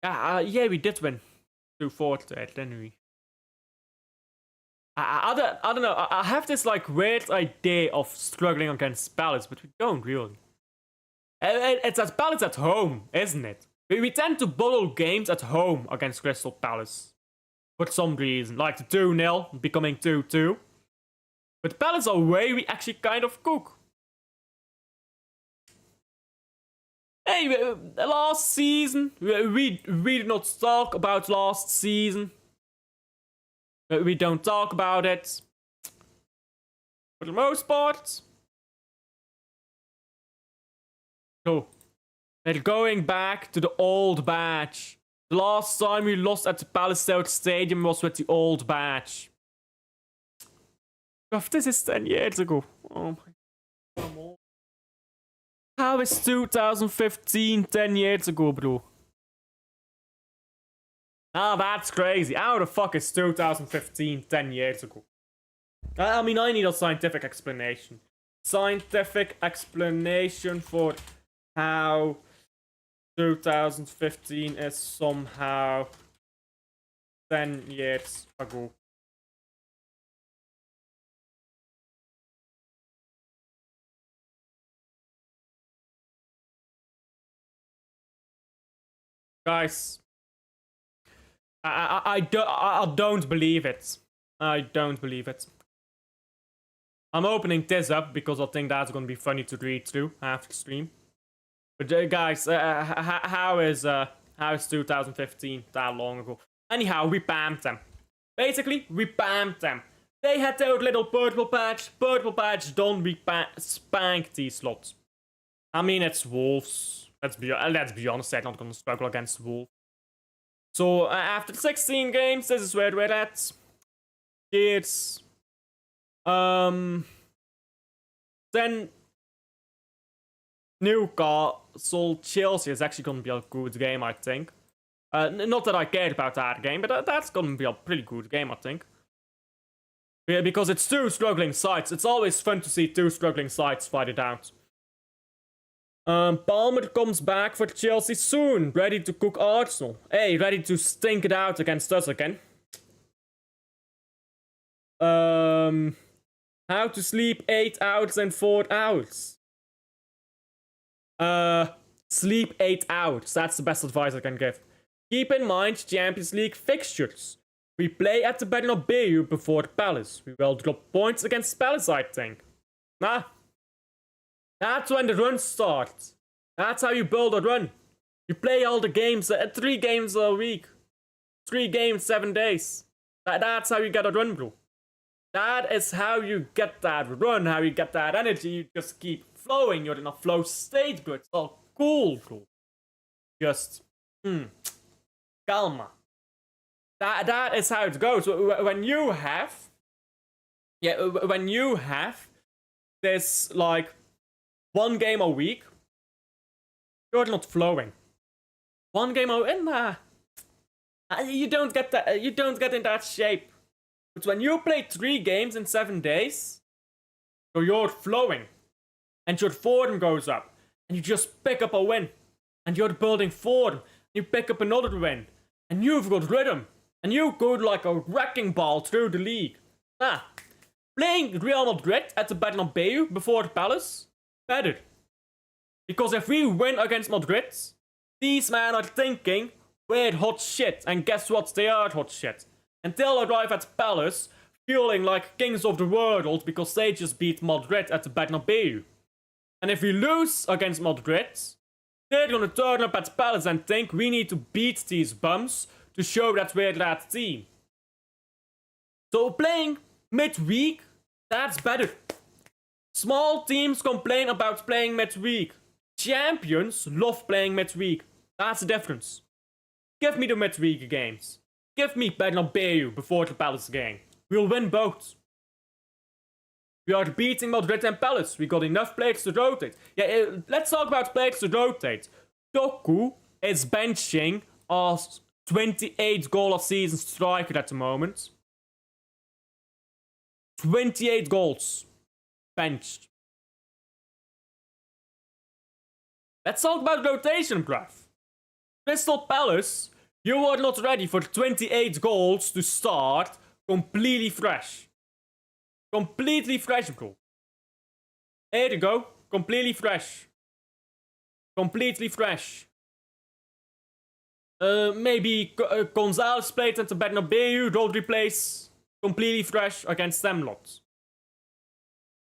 A: Yeah, we did win 2-4 there, didn't we? I don't know. I have this like weird idea of struggling against Palace, but we don't really. It's at Palace at home, isn't it? We tend to bottle games at home against Crystal Palace. For some reason. Like the 2-0 becoming 2-2. But Palace away, we actually kind of cook. Hey, last season, we did not talk about last season. We don't talk about it. For the most part. So, they're going back to the old badge. The last time we lost at the Palisade Stadium was with the old badge. God, this is 10 years ago. Oh my god. How is 2015 10 years ago, bro? Ah, that's crazy. How the fuck is 2015 10 years ago? I mean, I need a scientific explanation. Scientific explanation for how 2015 is somehow 10 years ago. Guys, I don't believe it. I don't believe it. I'm opening this up because I think that's gonna be funny to read through after the stream. But guys, how is 2015 that long ago? Anyhow, we banned them. Basically, we banned them. They had their little purple patch. Purple patch done. We spanked these slots. I mean, it's Wolves. Let's be honest. They're not gonna struggle against Wolves. So after 16 games, this is where we're at. It's then Newcastle Chelsea is actually gonna be a good game, I think. Not that I cared about that game, but that's gonna be a pretty good game, I think. Yeah, because it's two struggling sides. It's always fun to see two struggling sides fight it out. Palmer comes back for Chelsea soon, ready to cook Arsenal. Hey, ready to stink it out against us again. How to sleep 8 hours and 4 hours. Sleep 8 hours. That's the best advice I can give. Keep in mind Champions League fixtures. We play at the Bernabeu before Palace. We will drop points against Palace, I think. Nah. That's when the run starts. That's how you build a run. You play all the games, 3 games a week. 3 games, 7 days. That's how you get a run, bro. That is how you get that run, how you get that energy. You just keep flowing. You're in a flow state, bro. It's all cool, bro. Just, calma. That is how it goes. When you have this, like, 1 game a week, you're not flowing. 1 game a week, you don't get that. You don't get in that shape. But when you play 3 games in 7 days, so you're flowing, and your form goes up, and you just pick up a win, and you're building form. You pick up another win, and you've got rhythm, and you go like a wrecking ball through the league. Playing Real Madrid at the Bernabeu before Palace, better. Because if we win against Madrid, these men are thinking we're hot shit, and guess what? They are hot shit. And they'll arrive at Palace feeling like kings of the world because they just beat Madrid at the Bernabeu. And if we lose against Madrid, they're gonna turn up at Palace and think we need to beat these bums to show that we're that team. So playing midweek, that's better. Small teams complain about playing midweek. Champions love playing midweek. That's the difference. Give me the midweek games. Give me Bernabeu before the Palace game. We'll win both. We are beating Madrid and Palace. We got enough players to rotate. Yeah, let's talk about players to rotate. Doku is benching a 28 goal a season striker at the moment. 28 goals. Benched. Let's talk about rotation, bruv. Crystal Palace, you are not ready for 28 goals to start completely fresh. Completely fresh, bro. There you go. Completely fresh. Completely fresh. Maybe Gonzalez played at the Bernabeu, Rodri plays completely fresh against them lot.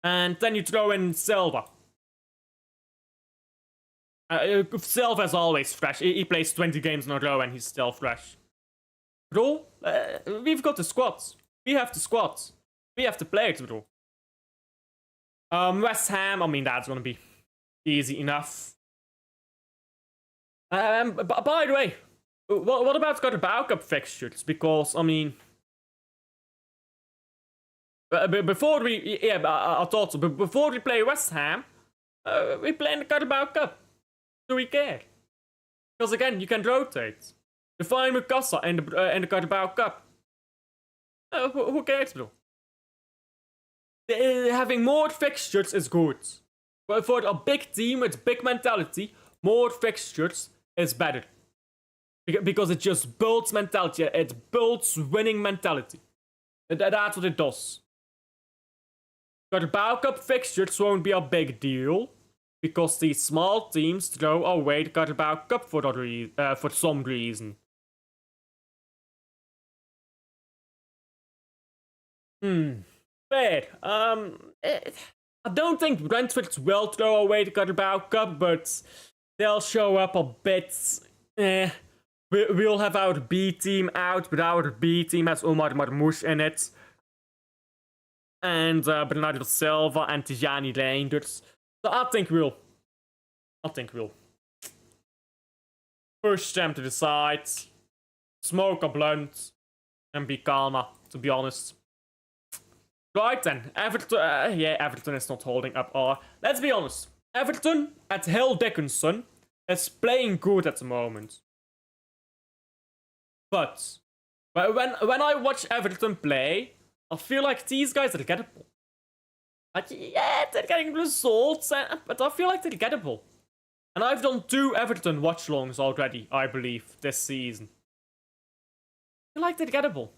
A: And then you throw in Silva. Silva's always fresh. He plays 20 games in a row and he's still fresh. Bro, we've got the squads. We have the squads. We have the players, bro. West Ham, I mean, that's gonna be easy enough. By the way, what about Carabao Cup fixtures? Because, I mean... before we... Yeah, I thought so. But before we play West Ham, we play in the Carabao Cup. Do we care? Because again, you can rotate. Define Mikasa in the Carabao Cup. Who cares, bro? Having more fixtures is good. But for a big team with big mentality, more fixtures is better. Because it just builds mentality. It builds winning mentality. That's what it does. Carabao Cup fixtures won't be a big deal. because these small teams throw away the Carabao Cup for some reason. Fair. I don't think Brentford will throw away the Carabao Cup, but they'll show up a bit. We'll have our B team out, but our B team has Omar Marmoush in it. And Bernardo Silva and Tijani Reinders. So I think we'll push them to the side, smoke a blunt, and be calmer, to be honest. Right then, Everton, Everton is not holding up. Let's be honest, Everton at Hill Dickinson is playing good at the moment. But when I watch Everton play, I feel like these guys are gettable. Like, yeah, they're getting results, but I feel like they're gettable. And I've done 2 Everton watch-longs already, I believe, this season. I feel like they're gettable.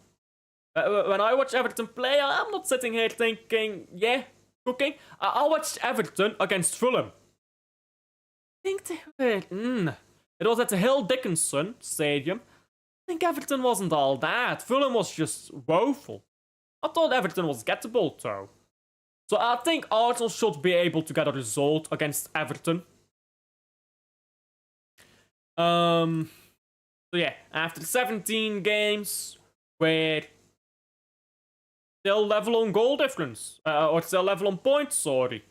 A: When I watch Everton play, I'm not sitting here thinking, yeah, cooking. I watched Everton against Fulham. I think they were, it was at the Hill Dickinson Stadium. I think Everton wasn't all that. Fulham was just woeful. I thought Everton was gettable, though. So I think Arsenal should be able to get a result against Everton. So yeah, after 17 games, we're still level on goal difference. Or still level on points, sorry.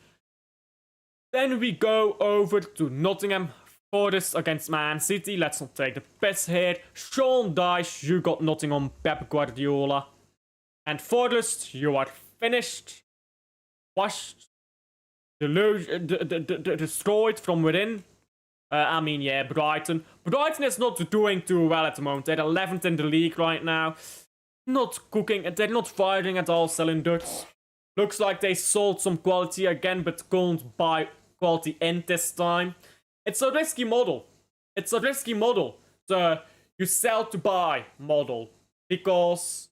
A: Then we go over to Nottingham Forest against Man City. Let's not take the piss here. Sean Dyche, you got nothing on Pep Guardiola. And Forest, you are finished. Washed. Destroyed from within. I mean, yeah, Brighton. Brighton is not doing too well at the moment. They're 11th in the league right now. Not cooking. They're not firing at all cylinders. Looks like they sold some quality again, but can't buy quality in this time. It's a risky model. It's a risky model. The you sell to buy model. Because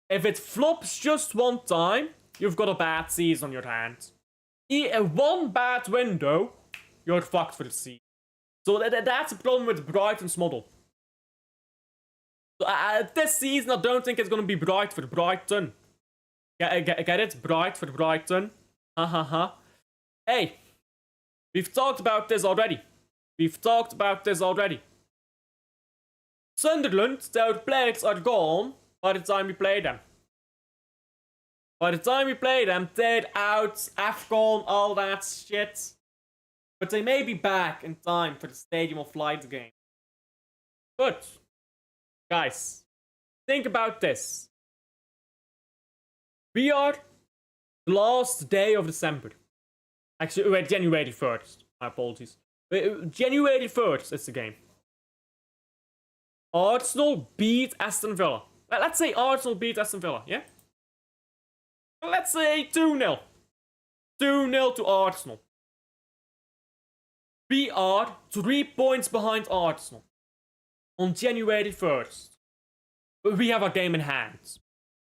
A: if it flops just one time, you've got a bad season on your hands. One bad window, you're fucked for the season. So that's the problem with Brighton's model. So, this season, I don't think it's going to be bright for Brighton. Get it? Bright for Brighton. Hey, we've talked about this already. Sunderland, their players are gone by the time we play them. They're out, AFCON, all that shit. But they may be back in time for the Stadium of Light game. But, guys, think about this. We are the last day of December. Actually, wait, January 1st. My apologies. January 1st is the game. Arsenal beat Aston Villa. Let's say Arsenal beat Aston Villa, yeah? Let's say 2-0. 2-0 to Arsenal. We are 3 points behind Arsenal. On January 1st. We have a game in hand.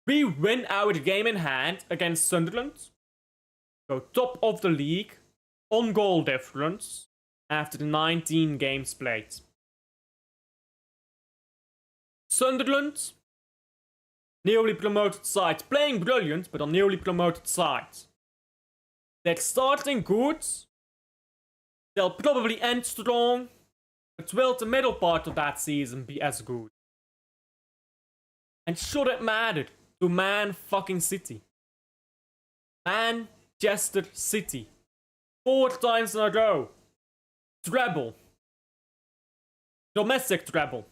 A: We win our game in hand against Sunderland. Go top of the league. On goal difference. After the 19 games played. Sunderland. Newly promoted side. Playing brilliant, but on newly promoted side. They're starting good. They'll probably end strong. But will the middle part of that season be as good? And should it matter to Man fucking City? Manchester City. 4 times in a row. Treble. Domestic treble.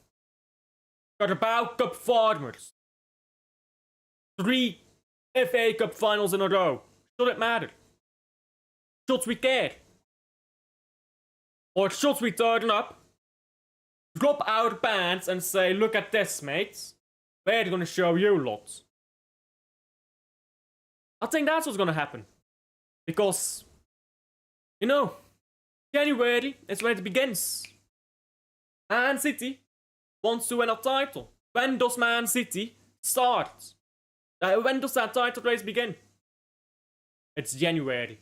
A: Carabao Cup farmers. 3 FA Cup finals in a row. Should it matter? Should we care? Or should we turn up, drop our pants and say, look at this, mates. We're gonna show you lots. I think that's what's gonna happen. Because, you know, January is where it begins. Man City wants to win a title. When does Man City start? When does that title race begin? It's January.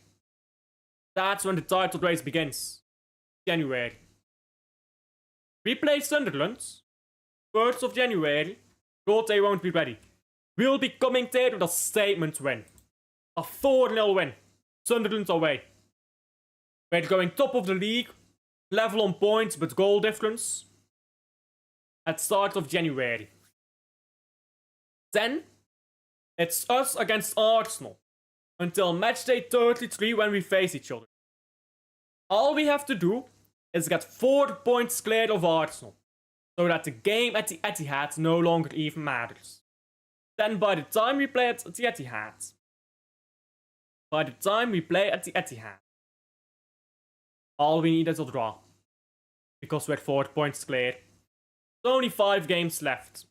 A: That's when the title race begins. January. We play Sunderland. 1st of January. Thought they won't be ready. We'll be coming there with a statement win. A 4-0 win. Sunderland away. We're going top of the league. Level on points but goal difference. At start of January. Then, it's us against Arsenal. Until matchday 33 when we face each other. All we have to do is get 4 points cleared of Arsenal. So that the game at the Etihad no longer even matters. Then by the time we play at the Etihad. All we need is a draw. Because we're 4 points clear. There's only 5 games left.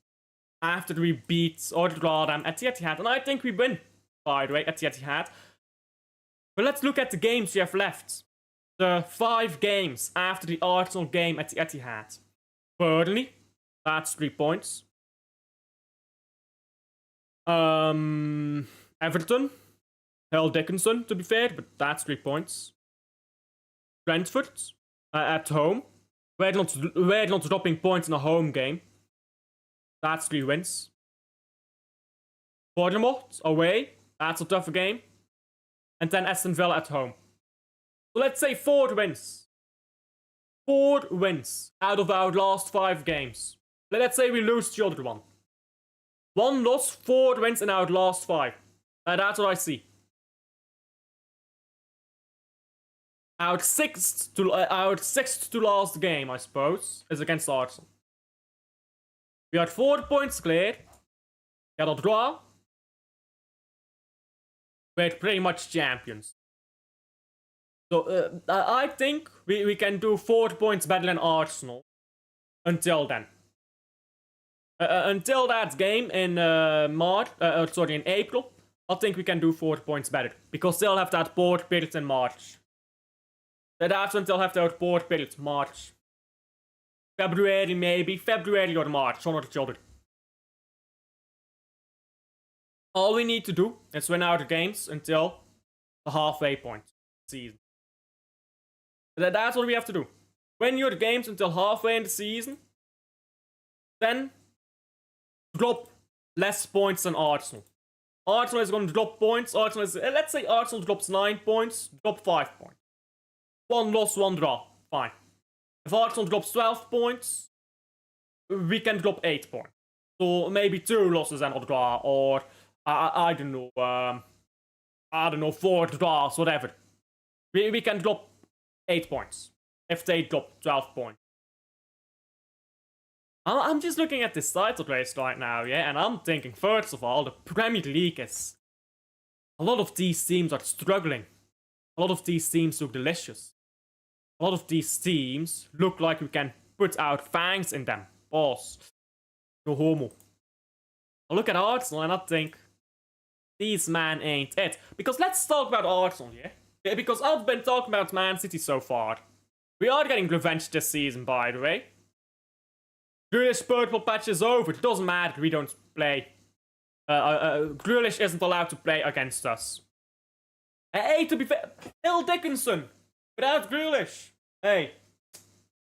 A: After we beat or draw them at the Etihad. And I think we win, by the way, at the Etihad. But let's look at the games we have left. The 5 games after the Arsenal game at the Etihad. Burnley, that's 3 points. Everton, Hell Dickinson to be fair, but that's 3 points. Brentford, at home. We're not dropping points in a home game. That's 3 wins. Bournemouth, away. That's a tougher game. And then Aston Villa at home. So let's say 4 wins. 4 wins out of our last 5 games. Let's say we lose the other one. 1 loss, 4 wins in our last 5. That's what I see. Our sixth to last game, I suppose, is against Arsenal. We had 4 points clear. Got a draw. We're pretty much champions. So I think we can do 4 points better than Arsenal. Until then. Until that game in in April, I think we can do 4 points better. Because they'll have that board period in March. That's when they'll have their board period, March. February maybe, February or March, one or the other. All we need to do is win our games until the halfway point of the season. That's what we have to do. Win your games until halfway in the season. Then drop less points than Arsenal. Arsenal is going to drop points. Let's say Arsenal drops 9 points, drop 5 points. 1 loss, 1 draw. Fine. If Arsenal drops 12 points, we can drop 8 points. So maybe 2 losses and a draw, or I don't know, 4 draws, whatever. We can drop 8 points if they drop 12 points. I'm just looking at this title race right now, yeah, and I'm thinking, first of all, the Premier League is... A lot of these teams are struggling. A lot of these teams look delicious. A lot of these teams look like we can put out fangs in them. Boss. No homo. I look at Arsenal and I think, these man ain't it. Because let's talk about Arsenal, yeah? Because I've been talking about Man City so far. We are getting revenge this season, by the way. Grealish purple patch is over. It doesn't matter, we don't play. Grealish isn't allowed to play against us. Hey, to be fair, Hill Dickinson. Without Grealish. Hey.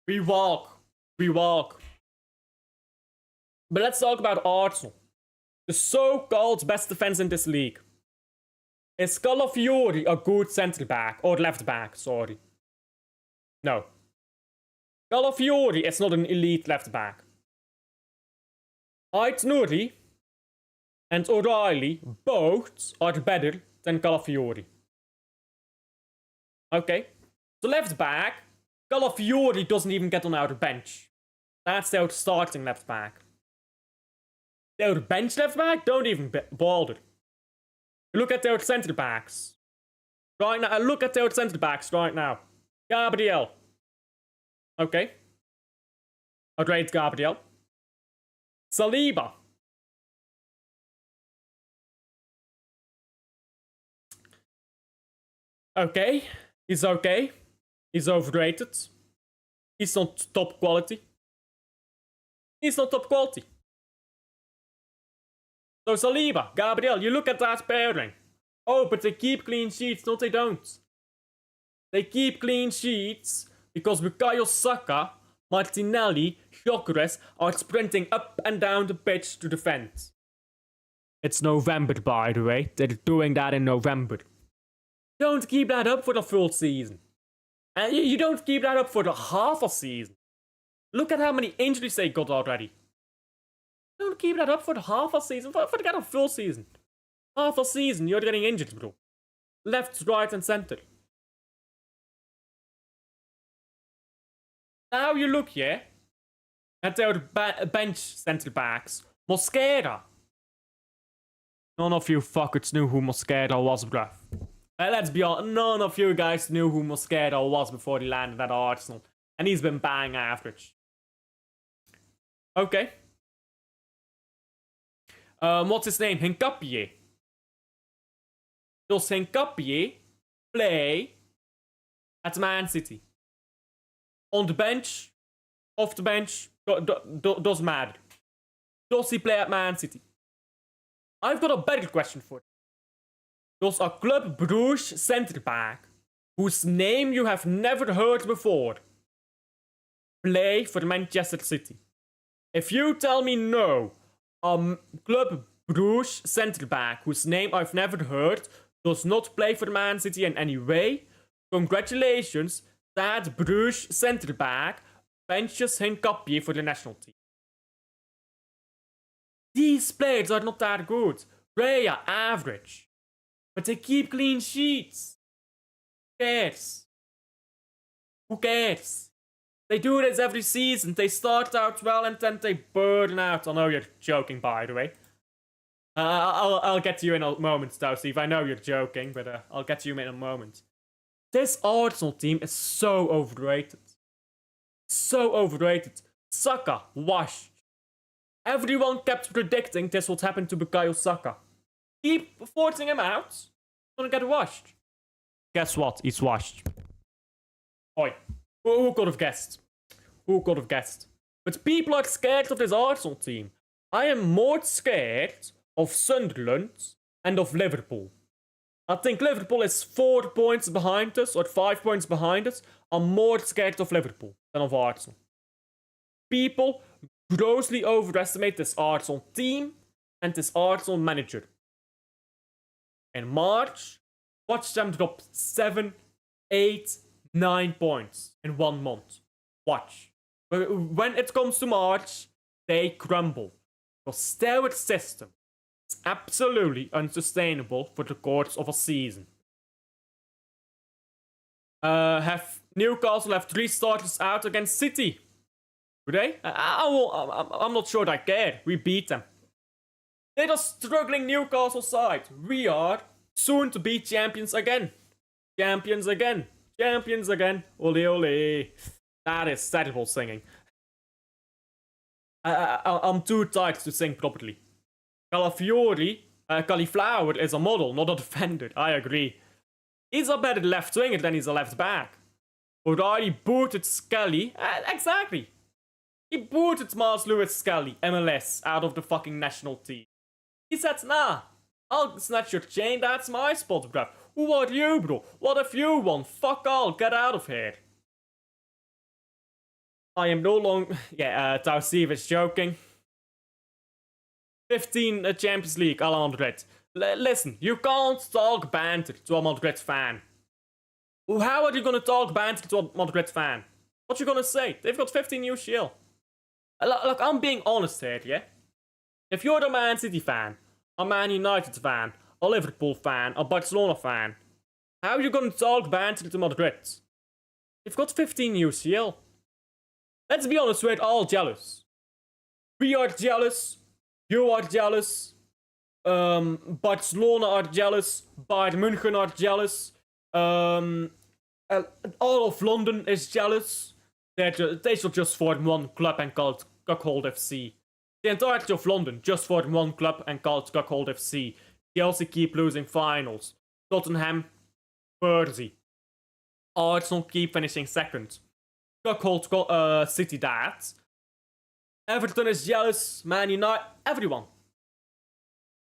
A: We walk. But let's talk about Arsenal. The so-called best defense in this league. Is Calafiori a good centre back? Or left back, sorry. No. Calafiori is not an elite left back. Aït-Nouri and O'Reilly both are better than Calafiori. Okay. So left back, Calafiori doesn't even get on our bench. That's their starting left back. Their bench left back don't even bother. Look at their centre backs. Right now, look at their centre backs right now. Gabriel. Okay. I'd rate Gabriel. Saliba. Okay. He's okay. He's overrated. He's not top quality. So Saliba, Gabriel, you look at that pairing. Oh, but they keep clean sheets. No, they don't. They keep clean sheets because Bukayo Saka, Martinelli, Gyökeres are sprinting up and down the pitch to defend. It's November, by the way. They're doing that in November. Don't keep that up for the full season. And you don't keep that up for the half a season. Look at how many injuries they got already. Don't keep that up for the half a season. Forget a full season. Half a season, you're getting injured, bro. Left, right, and center. Now you look here at their bench centre backs. Mosquera. None of you fuckers knew who Mosquera was, bruv. Let's be honest, none of you guys knew who Mosquera was before he landed at Arsenal. And he's been bang average. Okay. What's his name? Hincapié. Does Hincapié play at Man City? On the bench? Off the bench? Doesn't matter. Does he play at Man City? I've got a better question for you. Does a Club Brugge centre-back, whose name you have never heard before, play for Manchester City? If you tell me no, a Club Brugge centre-back, whose name I've never heard, does not play for Man City in any way, congratulations, that Brugge centre-back benches Hincapié for the national team. These players are not that good. Raya, average. But they keep clean sheets. Who cares? Who cares? They do this every season. They start out well and then they burn out. I know you're joking, by the way. I'll get to you in a moment, though, Steve. I know you're joking, but I'll get to you in a moment. This Arsenal team is so overrated. So overrated. Saka, washed. Everyone kept predicting this would happen to Bukayo Saka. Keep forcing him out. He's gonna get washed. Guess what? He's washed. Oi. Who could have guessed? Who could have guessed? But people are scared of this Arsenal team. I am more scared of Sunderland and of Liverpool. I think Liverpool is 4 points behind us, or 5 points behind us. I'm more scared of Liverpool than of Arsenal. People grossly overestimate this Arsenal team and this Arsenal manager. In March, watch them drop 7, 8, 9 points in 1 month. Watch. When it comes to March, they crumble. Because their system is absolutely unsustainable for the course of a season. Newcastle have 3 starters out against City. Do they? I'm not sure I care. We beat them. They're a struggling Newcastle side. We are soon to be champions again. Champions again. Champions again. Ole ole. That is terrible singing. I'm too tired to sing properly. Cauliflower is a model, not a defender. I agree. He's a better left winger than he's a left back. O'Reilly booted Skelly. Exactly. He booted Miles Lewis Skelly, MLS, out of the fucking national team. He said, nah, I'll snatch your chain, that's my spot, bruv. Who are you, bro? What have you won? Fuck all, get out of here. I am no longer... Yeah, Tausiv is joking. 15 Champions League, à la Madrid. Listen, you can't talk banter to a Madrid fan. How are you gonna talk banter to a Madrid fan? What you gonna say? They've got 15 UCL. Look, I'm being honest here, yeah? If you're a Man City fan, a Man United fan, a Liverpool fan, a Barcelona fan, how are you gonna talk banter to Madrid? They've got 15 UCL. Let's be honest, we're all jealous. We are jealous. You are jealous. Barcelona are jealous. Bayern München are jealous. All of London is jealous. They should just form one club and call it Cuckold FC. The entirety of London just form one club and call it Cuckold FC. Chelsea keep losing finals. Tottenham, Jersey. Arsenal keep finishing second. Cuckold City that. Everton is jealous. Man United, everyone.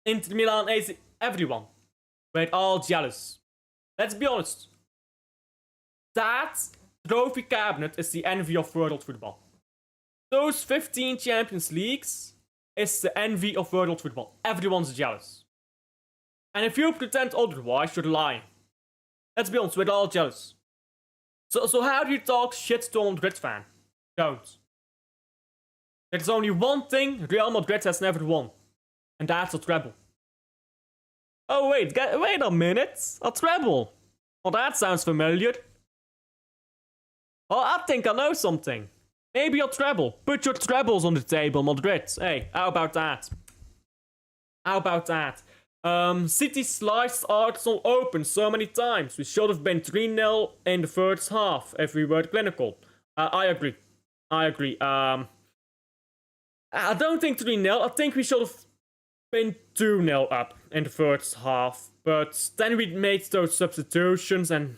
A: Inter Milan, AC, everyone. We're all jealous. Let's be honest. That trophy cabinet is the envy of world football. Those 15 Champions Leagues is the envy of world football. Everyone's jealous. And if you pretend otherwise, you're lying. Let's be honest, we're all jealous. So how do you talk shit to a Madrid fan? Don't. There's only one thing Real Madrid has never won. And that's a treble. Oh wait a minute. A treble. Well, that sounds familiar. Oh, I think I know something. Maybe a treble. Put your trebles on the table, Madrid. Hey, how about that? How about that? City sliced Arsenal open so many times. We should have been 3-0 in the first half if we were clinical. I agree. I don't think 3-0. I think we should have been 2-0 up in the first half. But then we made those substitutions and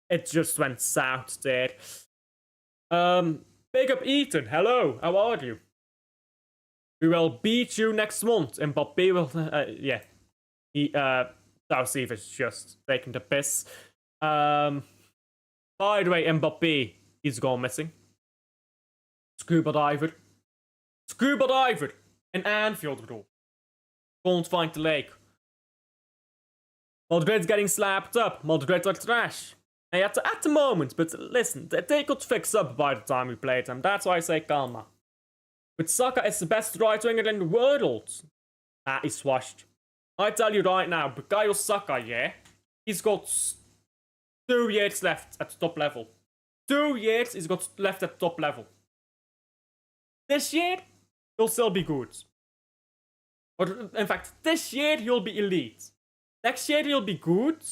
A: it just went south there. Big up Ethan. Hello, how are you? We will beat you next month. Mbappé will, yeah. South is just taking the piss. By the way, Mbappé, he's gone missing. Scuba diver. In Anfield, bro. Can't find the lake. Madrid's getting slapped up. Madrid are trash. And at the moment, but listen, they could fix up by the time we played them. That's why I say calma. But Saka is the best right winger in the world. He's washed. I tell you right now, Bukayo Saka, yeah? He's got 2 years left at the top level. 2 years he's got left at the top level. This year, he'll still be good. Or, in fact, this year he'll be elite. Next year he'll be good.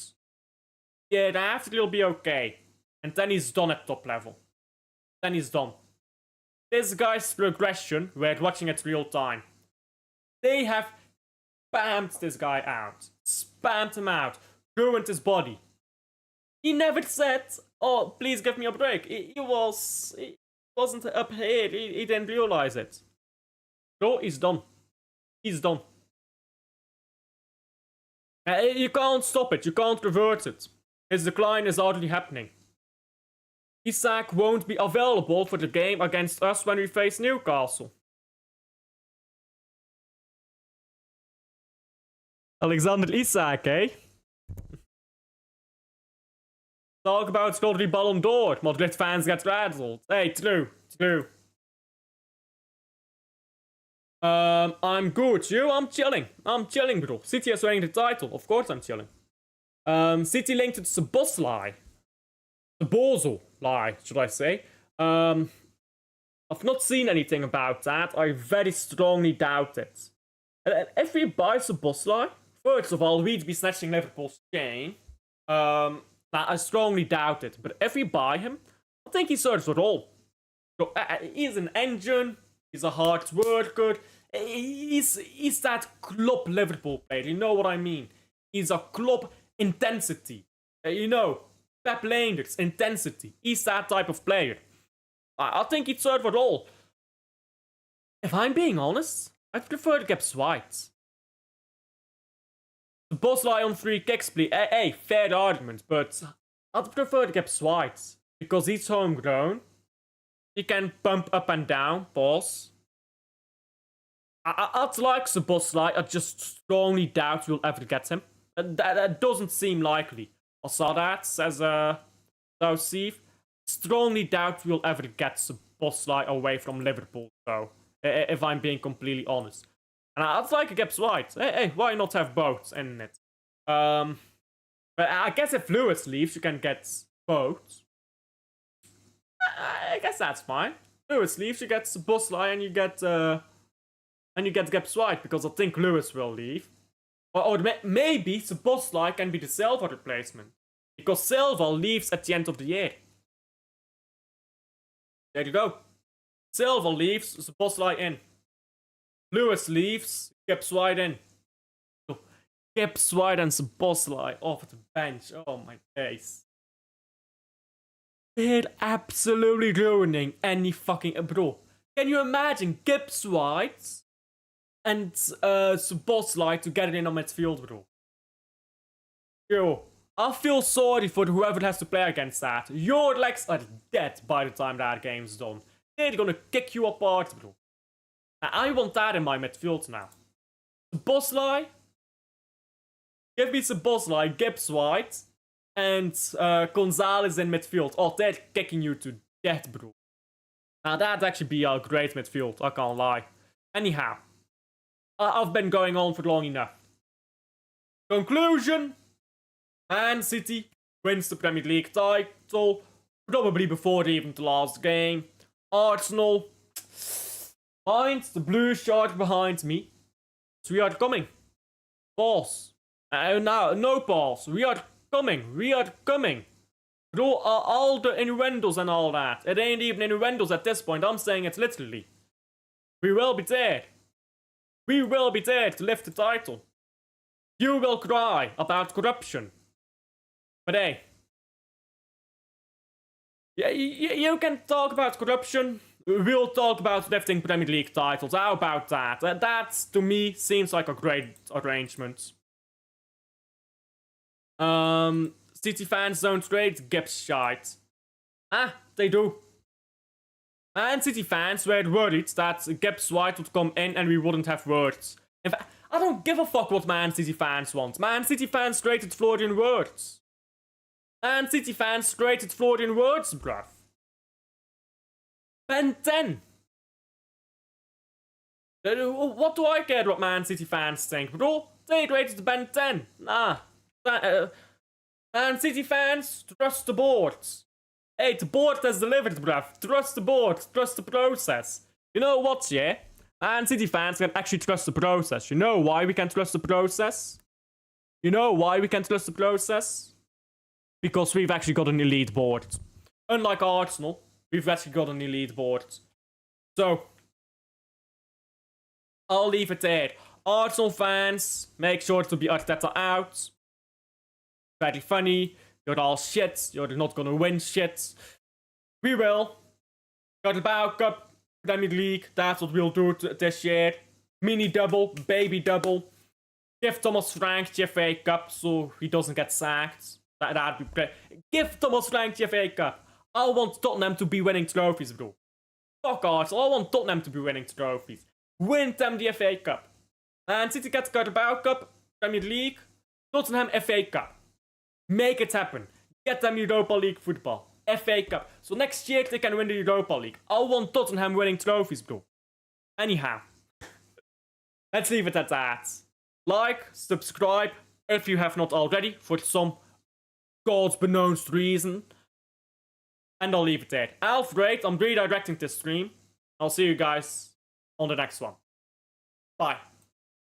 A: Year after he'll be okay. And then he's done at top level. Then he's done. This guy's progression, we're watching it real time. They have spammed this guy out. Spammed him out. Ruined his body. He never said, oh, please give me a break. He wasn't up here. He didn't realize it. So he's done. He's done. You can't stop it. You can't revert it. His decline is already happening. Isak won't be available for the game against us when we face Newcastle. Alexander Isak, eh? Talk about Scotty Ballon d'Or. Madrid fans get rattled. Hey, true. I'm good. You? I'm chilling. Bro. City is winning the title. Of course I'm chilling. City linked to Szoboszlai. Szoboszlai, should I say. I've not seen anything about that. I very strongly doubt it. If we buy Szoboszlai, first of all, we'd be snatching Liverpool's chain. I strongly doubt it. But if we buy him, I think he serves a role. So, he's an engine. He's a hard worker. He's that club Liverpool player. You know what I mean? He's a club intensity. You know, Pep Linders intensity. He's that type of player. I think he'd serve a role. If I'm being honest, I'd prefer to get White. The Szoboszlai on free kicks, please. Hey, fair argument, but I'd prefer to get White because he's homegrown. He can pump up and down, boss. I'd like Szoboszlai. I just strongly doubt we'll ever get him. That doesn't seem likely. I saw that, says Steve. Strongly doubt we'll ever get Szoboszlai away from Liverpool, though. If I'm being completely honest. And I'd like to get White. Hey, why not have both in it? But I guess if Lewis leaves, you can get both. I guess that's fine. Lewis leaves, you get Szoboszlai and you get Gibbs White, because I think Lewis will leave. Or maybe Szoboszlai can be the Silva replacement, because Silva leaves at the end of the year. There you go. Silva leaves, Szoboszlai in. Lewis leaves, Gibbs White in. Gibbs White and Szoboszlai off the bench. Oh my days. They're absolutely ruining any fucking... Bro, can you imagine Gibbs White and Szoboszlai together in a midfield, bro? Yo, I feel sorry for whoever has to play against that. Your legs are dead by the time that game's done. They're gonna kick you apart, bro. I want that in my midfield now. Bosley. Give me some Bosley, Gibbs White, and Gonzalez in midfield. Oh, they're kicking you to death, bro. Now that'd actually be a great midfield, I can't lie. Anyhow, I've been going on for long enough. Conclusion. Man City wins the Premier League title, probably before even the last game. Arsenal finds the blue shark behind me. So we are coming. Balls. No balls. We are coming. We are coming. Bro, all the innuendos and all that. It ain't even innuendos at this point. I'm saying it literally. We will be there. We will be there to lift the title. You will cry about corruption. But hey. Yeah, you can talk about corruption. We'll talk about lifting Premier League titles. How about that? That, to me, seems like a great arrangement. City fans don't rate Gibbs shite. They do. Man City fans were worried that Gibbs White would come in and we wouldn't have words. In fact, I don't give a fuck what Man City fans want. Man City fans rated Florian Wirtz. Man City fans rated Florian Wirtz, bruv. Ben 10. What do I care what Man City fans think, bro? They rated Ben 10. Nah. Man City fans, trust the board. Hey, the board has delivered, bruv. Trust the board. Trust the process. You know what, yeah? Man City fans can actually trust the process. You know why we can trust the process? You know why we can trust the process? Because we've actually got an elite board. Unlike Arsenal, we've actually got an elite board. So, I'll leave it there. Arsenal fans, make sure to be Arteta out. Very funny. You're all shit. You're not gonna win shit. We will. Carabao Cup, Premier League. That's what we'll do this year. Mini double, baby double. Give Thomas Frank the FA Cup so he doesn't get sacked. That'd be great. Give Thomas Frank the FA Cup. I want Tottenham to be winning trophies, bro. Fuck Arsenal. I want Tottenham to be winning trophies. Win them the FA Cup. Man City gets Carabao Cup, Premier League, Tottenham FA Cup. Make it happen. Get them Europa League football. FA Cup. So next year they can win the Europa League. I want Tottenham winning trophies, bro. Anyhow. Let's leave it at that. Like, subscribe, if you have not already, for some God's beknownst reason. And I'll leave it there. Alfred, I'm redirecting this stream. I'll see you guys on the next one. Bye.